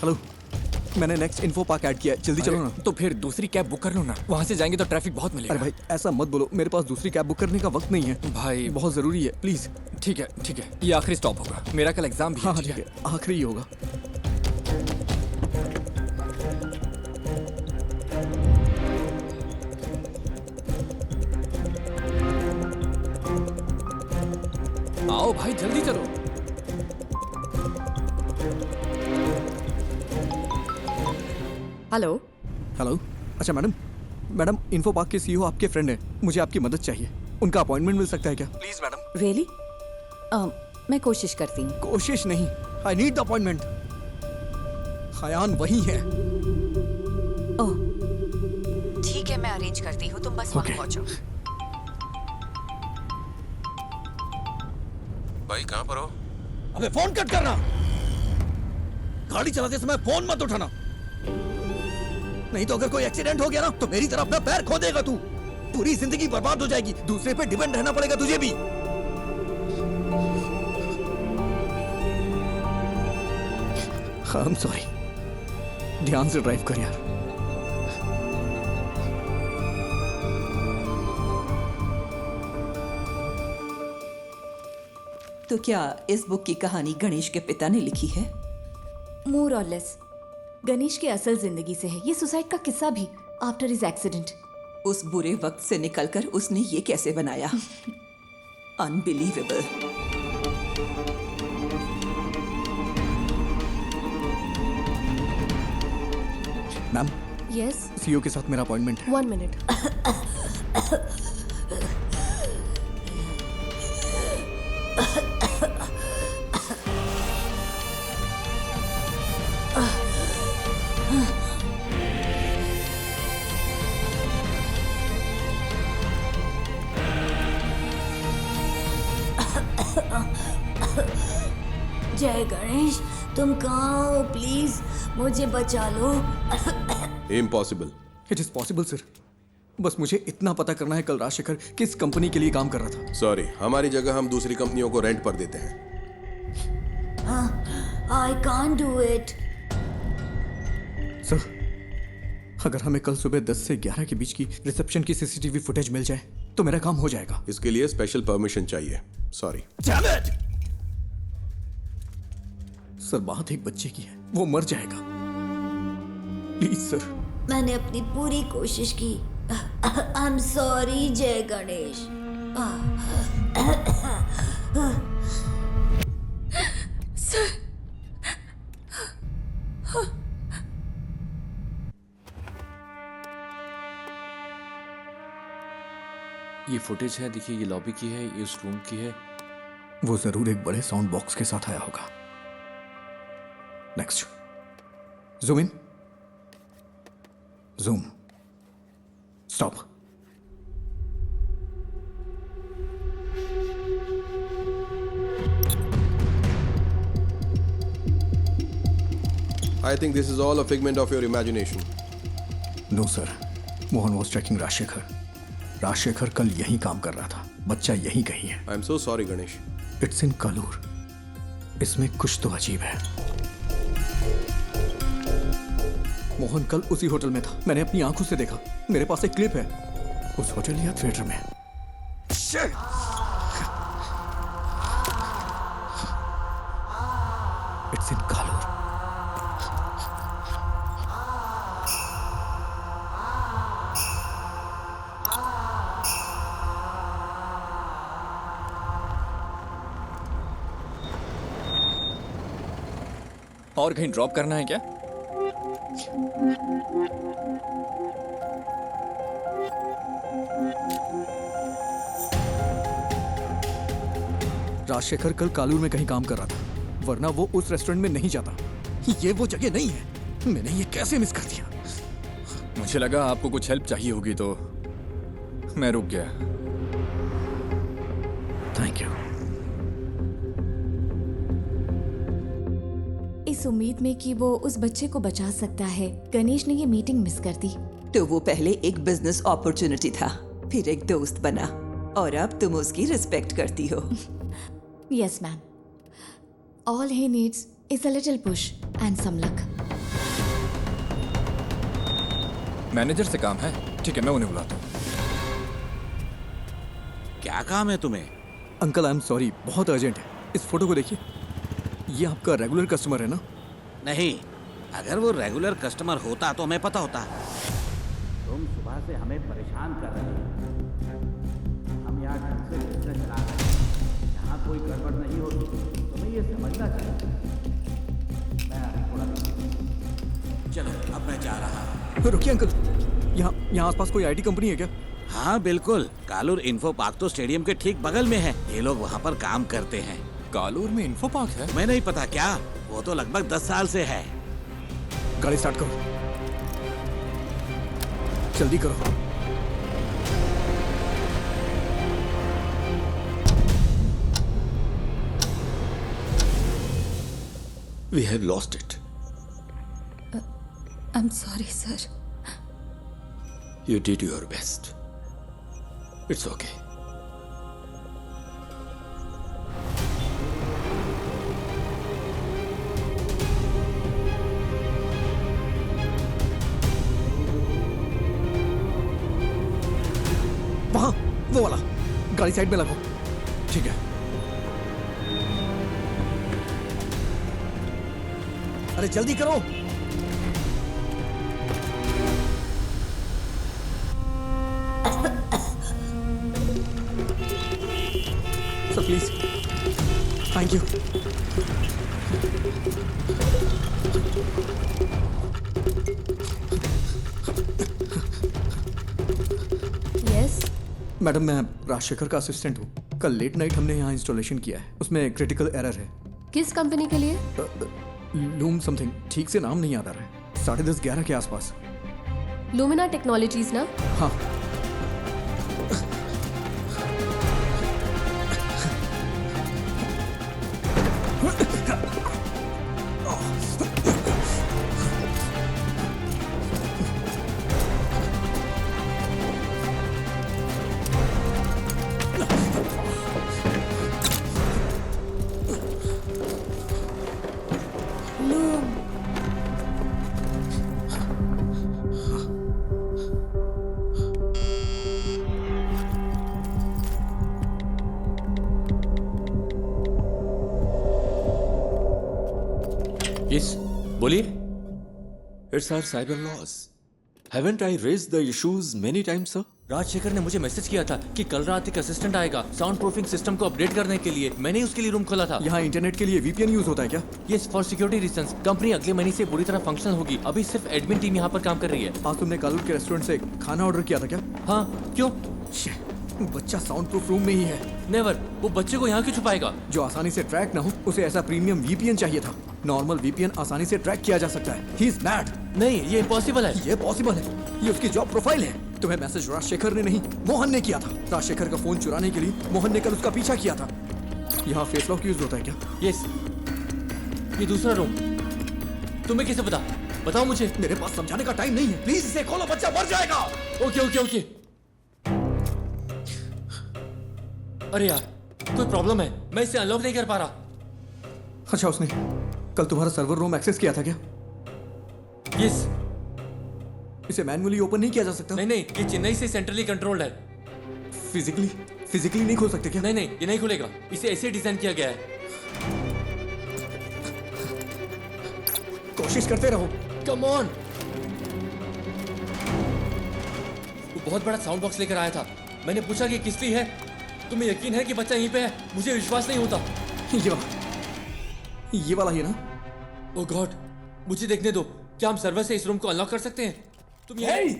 S2: हेलो, मैंने नेक्स्ट इन्फो पार्क ऐड किया है, जल्दी चलो ना।
S12: तो फिर दूसरी कैब बुक कर लो ना, वहाँ से जाएंगे तो ट्रैफिक बहुत मिलेगा।
S2: अरे भाई ऐसा मत बोलो, मेरे पास दूसरी कैब बुक करने का वक्त नहीं है
S12: भाई।
S2: बहुत जरूरी है, प्लीज।
S12: ठीक है ठीक है, ये आखिरी स्टॉप होगा, मेरा कल एग्जाम भी है।
S2: हाँ ठीक है, आखिरी ही होगा।
S12: आओ भाई जल्दी चलो।
S6: हेलो
S2: हेलो, अच्छा मैडम इन्फो पार्क के सीईओ आपके फ्रेंड हैं, मुझे आपकी मदद चाहिए, उनका अपॉइंटमेंट मिल सकता है क्या? Please madam.
S6: रियली? मैं कोशिश करती हूँ।
S2: कोशिश नहीं, I need the appointment. Hayyan वही है।
S6: ओह ठीक है, मैं अरेंज करती हूँ, तुम बस वहाँ पहुँचो।
S1: भाई कहाँ पर हो?
S16: अबे फोन कट करना, गाड़ी चलाते समय फोन मत उठाना, नहीं तो अगर कोई एक्सीडेंट हो गया ना तो मेरी तरफ अपना पैर खो देगा तू, पूरी जिंदगी बर्बाद हो जाएगी, दूसरे पे डिपेंड रहना पड़ेगा तुझे भी।
S2: आई एम सॉरी, ध्यान से ड्राइव कर यार।
S7: तो क्या इस बुक की कहानी गणेश के पिता ने लिखी है?
S3: मोर और लेस गणेश की असल जिंदगी से है ये सुसाइड का किस्सा भी, आफ्टर हिज एक्सीडेंट।
S7: उस बुरे वक्त से निकलकर उसने ये कैसे बनाया? अनबिलीवेबल।
S2: मैम।
S3: यस।
S2: सीईओ के साथ मेरा अपॉइंटमेंट है।
S18: 1 मिनट।
S14: जय गणेश, तुम कहाँ हो? प्लीज मुझे बचा लो।
S8: Impossible.
S2: It is possible sir, बस मुझे इतना पता करना है कल राजशेखर किस कंपनी के लिए काम कर रहा था।
S8: सॉरी, हमारी जगह हम दूसरी कंपनियों को रेंट पर देते हैं।
S14: I can't do it.
S2: Sir, अगर हमें कल सुबह 10 से 11 के बीच की रिसेप्शन की सीसीटीवी फुटेज मिल जाए तो मेरा काम हो जाएगा।
S8: इसके लिए स्पेशल परमिशन चाहिए। सॉरी
S2: सर, बात एक बच्चे की है, वो मर जाएगा, प्लीज सर।
S14: मैंने अपनी पूरी कोशिश की। आई एम सॉरी जय गणेश।
S18: सर,
S17: ये फुटेज है, देखिए ये लॉबी की है, ये उस रूम की है।
S2: वो जरूर एक बड़े साउंड बॉक्स के साथ आया होगा। Next, zoom in, zoom, stop.
S8: I think this is all a figment of your imagination.
S2: No sir, Mohan was tracking Rajshekhar. Rajshekhar कल यहीं काम कर रहा था, बच्चा यहीं कहीं है।
S8: I am so sorry, Ganesh.
S2: It's in Kalur, इसमें कुछ तो अजीब है। मोहन कल उसी होटल में था, मैंने अपनी आंखों से देखा, मेरे पास एक क्लिप है, उस होटल या थिएटर में। It's in Kalur.
S12: और कहीं ड्रॉप करना है क्या?
S2: राजशेखर कल कालूर में कहीं काम कर रहा था, वरना वो उस रेस्टोरेंट में नहीं जाता। ये वो जगह नहीं है, मैंने ये कैसे मिस कर दिया?
S12: मुझे लगा आपको कुछ हेल्प चाहिए होगी तो मैं रुक गया।
S2: Thank you.
S3: इस उम्मीद में कि वो उस बच्चे को बचा सकता है, गणेश ने ये मीटिंग मिस कर दी।
S7: तो वो पहले एक बिजनेस अपॉर्चुनिटी था, फिर एक दोस्त बना, और अब तुम उसकी रिस्पेक्ट करती हो।
S3: Yes, ma'am. All he needs is a little push and some luck.
S2: Manager से काम है। ठीक है, मैं उन्हें बुलाता हूँ।
S11: क्या काम है तुम्हें?
S2: अंकल आई एम सॉरी, बहुत अर्जेंट है। इस फोटो को देखिए, ये आपका रेगुलर कस्टमर है ना?
S11: नहीं, अगर वो रेगुलर कस्टमर होता तो हमें पता होता। तुम सुबह से हमें परेशान कर रहे हो। हम यहाँ ढंग से बिजनेस चला रहे हैं, यहाँ कोई गड़बड़ नहीं होती, तुम्हें ये समझना चाहिए। मैं अभी थोड़ा चलो, अब मैं जा रहा हूँ।
S2: रुकिए अंकल, यहाँ आसपास कोई आईटी कंपनी है क्या?
S11: हाँ बिल्कुल, कालूर इन्फो पार्क तो स्टेडियम के ठीक बगल में है। ये लोग वहाँ पर काम करते हैं।
S2: कालूर में इन्फो पार्क है?
S11: तुम्हें नहीं पता क्या? वो तो लगभग 10 साल से है।
S2: गाड़ी स्टार्ट करो, जल्दी करो।
S17: We have lost it.
S13: I'm sorry, sir.
S17: You did your best. It's okay.
S2: वहाँ, वो वाला। गाड़ी साइड में लगाओ। ठीक है। अरे जल्दी करो। Sir please, thank you.
S13: Yes
S2: madam, मैं राजशेखर का असिस्टेंट हूँ। कल लेट नाइट हमने यहाँ इंस्टॉलेशन किया है, उसमें क्रिटिकल एरर है।
S13: किस कंपनी के लिए?
S2: लूम समथिंग, ठीक से नाम नहीं याद आ रहा है। 10:30-11 के आसपास।
S13: लूमिना टेक्नोलॉजीज ना?
S2: हाँ।
S17: Yes, बोलिए। It's our cyber laws. Haven't I raised the issues many times, sir?
S4: Rajshekhar ने मुझे मैसेज किया था कि कल रात एक असिस्टेंट आएगा साउंड प्रूफिंग सिस्टम को अपडेट करने के लिए। मैंने ही उसके लिए रूम खोला था।
S2: यहाँ इंटरनेट के लिए वीपीएन यूज होता है क्या?
S4: Yes, for security reasons. Company अगले महीने से पूरी तरह फंक्शनल होगी। अभी सिर्फ एडमिन टीम यहाँ पर काम कर रही है।
S2: आज तुमने कालूर के रेस्टोरेंट से खाना ऑर्डर किया था क्या?
S4: हाँ, क्यों?
S2: बच्चा साउंड प्रूफ रूम में ही है।
S4: नेवर, वो बच्चे को यहाँ क्यों छुपाएगा?
S2: जो आसानी से ट्रैक ना हो, उसे ऐसा प्रीमियम वीपीएन चाहिए था। नॉर्मल वीपीएन आसानी से ट्रैक किया जा सकता है। He is mad.
S4: नहीं, ये इम्पॉसिबल है।
S2: ये पॉसिबल है, ये उसकी जॉब प्रोफाइल है। तुम्हें मैसेज राजशेखर ने नहीं, मोहन ने किया था। राजशेखर का फोन चुराने के लिए मोहन ने कल उसका पीछा किया था। यहाँ फेस लॉक यूज होता है क्या?
S4: यस। ये दूसरा रूम तुम्हें कैसे पता? बताओ मुझे।
S2: मेरे पास समझाने का टाइम नहीं है। प्लीज इसे खोलो, बच्चा मर जाएगा।
S4: Okay okay okay. अरे यार, कोई प्रॉब्लम है, मैं इसे अनलॉक नहीं कर पा रहा।
S2: अच्छा, उसने कल तुम्हारा सर्वर रूम एक्सेस किया था क्या?
S4: यस।
S2: इसे मैन्युअली ओपन नहीं किया जा सकता?
S4: नहीं नहीं, ये चेन्नई से सेंट्रली कंट्रोल्ड है।
S2: फिजिकली नहीं खोल सकते क्या?
S4: नहीं नहीं, ये नहीं खुलेगा। इसे ऐसे डिजाइन किया गया है।
S2: कोशिश करते रहो।
S4: Come on. वो बहुत बड़ा साउंड बॉक्स लेकर आया था। मैंने पूछा कि किस लिए है। तुम्हें यकीन है कि बच्चा यहीं पे है? मुझे विश्वास नहीं होता।
S2: ये वाला ही ना?
S4: ओह गॉड, मुझे देखने दो। क्या हम सर्वर से इस रूम को अनलॉक कर सकते हैं? तुम ये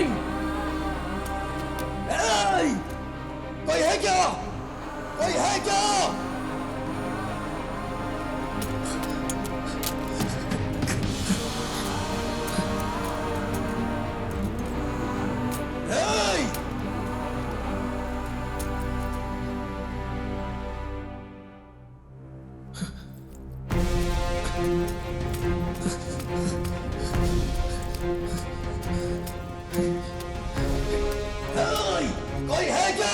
S16: कमिंग? कोई है क्या? कोई है क्या? कोई है क्या?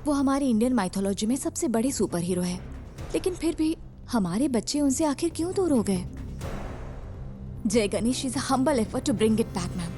S3: वो हमारी इंडियन माइथोलॉजी में सबसे बड़े सुपर हीरो है, लेकिन फिर भी हमारे बच्चे उनसे आखिर क्यों दूर हो गए? Jai Ganesh is a humble effort to bring it back, ma'am.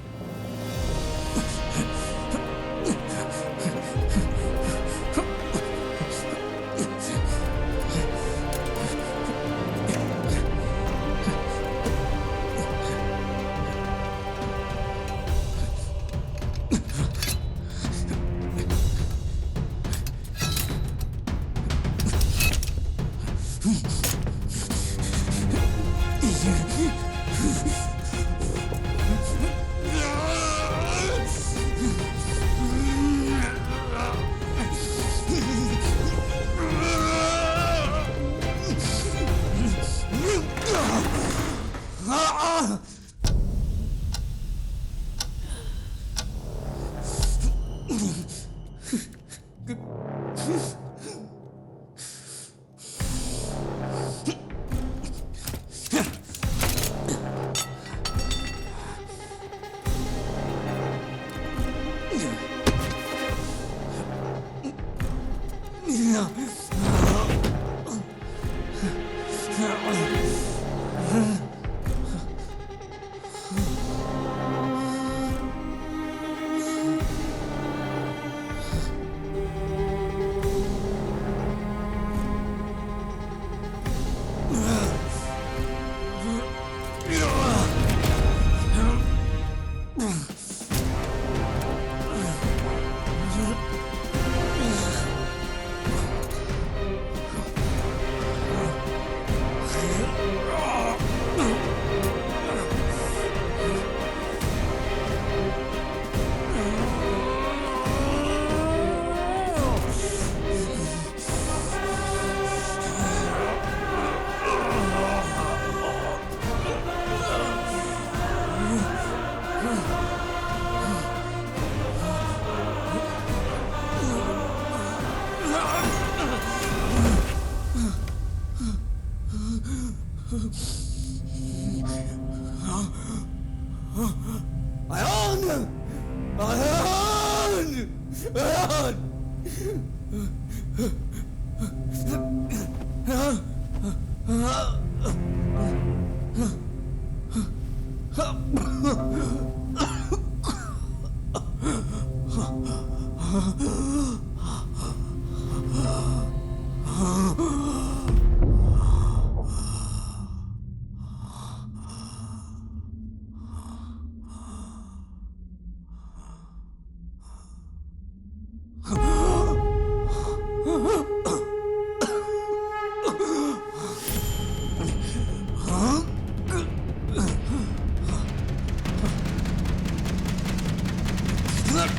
S10: यार।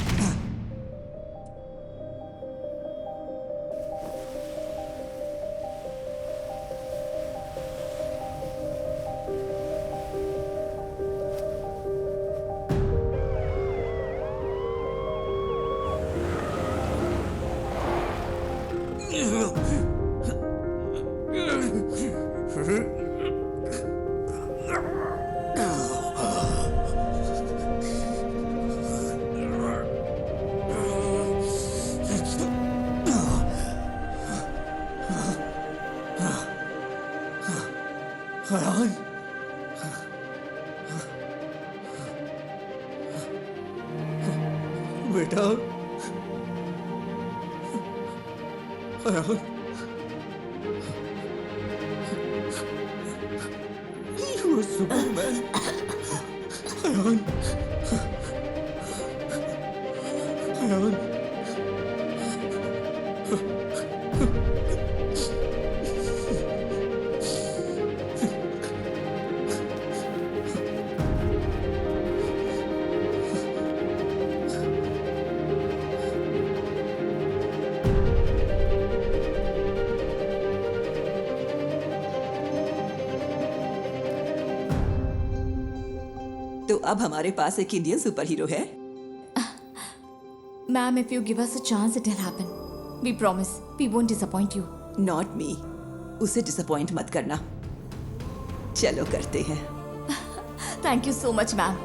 S16: फरहान, बेटा, Farhan, You are Superman. Farhan, Farhan,
S7: तो अब हमारे पास एक इंडियन सुपर हीरो है।
S3: Ma'am, if you give us a chance, it'll happen. We promise. We won't disappoint you.
S7: Not me, उसे डिसअपॉइंट मत करना। चलो करते हैं।
S3: Thank you so much, ma'am.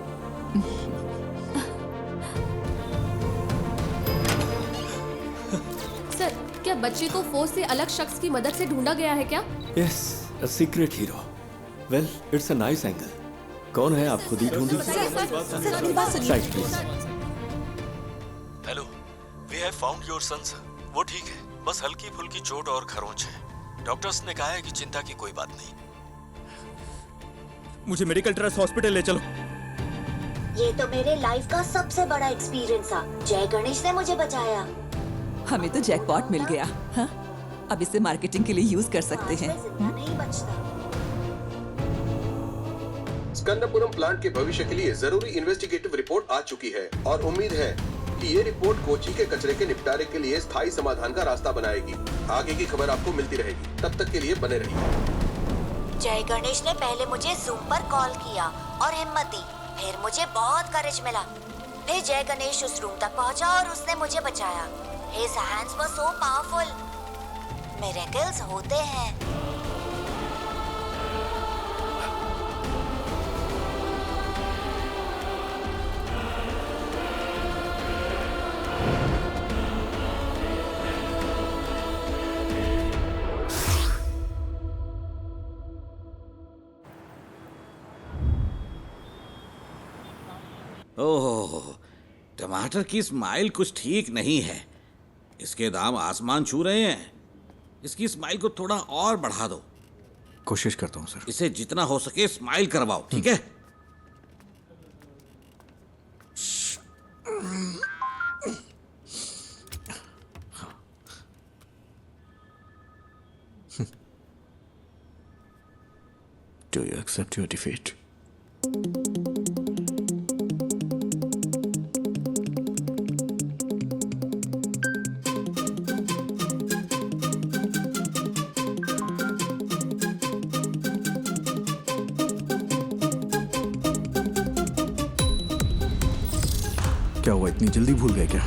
S18: Sir, क्या बच्चे को फोर्स से अलग शख्स की मदद से ढूंढा गया है क्या?
S17: Yes, a secret hero. Well, it's a nice angle. कौन है, आप खुद ही ढूंढ लीजिए।
S7: सर, मेरी बात सुनिए।
S17: Side please.
S21: Hello, we have found your son sir. वो ठीक है, बस हल्की फुल्की चोट और खरोंच है। डॉक्टर्स ने कहा है कि चिंता की कोई बात नहीं।
S16: मुझे मेडिकल ट्रस्ट हॉस्पिटल ले चलो।
S14: ये तो मेरे लाइफ का सबसे बड़ा एक्सपीरियंस था। जय गणेश ने मुझे बचाया।
S7: हमें तो जैकपॉट मिल गया। हाँ? अब इसे मार्केटिंग के लिए यूज कर सकते हैं।
S14: नहीं बचता।
S8: स्कंदपुरम प्लांट के भविष्य के लिए जरूरी इन्वेस्टिगेटिव रिपोर्ट आ चुकी है और उम्मीद है कि ये रिपोर्ट कोची के कचरे के निपटारे के लिए स्थायी समाधान का रास्ता बनाएगी। आगे की खबर आपको मिलती रहेगी, तब तक के लिए बने रहिए।
S14: जय गणेश ने पहले मुझे जूम पर कॉल किया और हिम्मत दी, फिर मुझे बहुत करेज मिला। फिर जय गणेश उस रूम तक पहुंचा और उसने मुझे बचाया। His hands were so powerful. Miracles होते हैं।
S11: ओह, टमाटर की स्माइल कुछ ठीक नहीं है। इसके दाम आसमान छू रहे हैं। इसकी स्माइल को थोड़ा और बढ़ा दो।
S2: कोशिश करता हूँ सर।
S11: इसे जितना हो सके स्माइल करवाओ, ठीक है?
S2: Do you accept your defeat? क्या हुआ, इतनी जल्दी भूल गए क्या?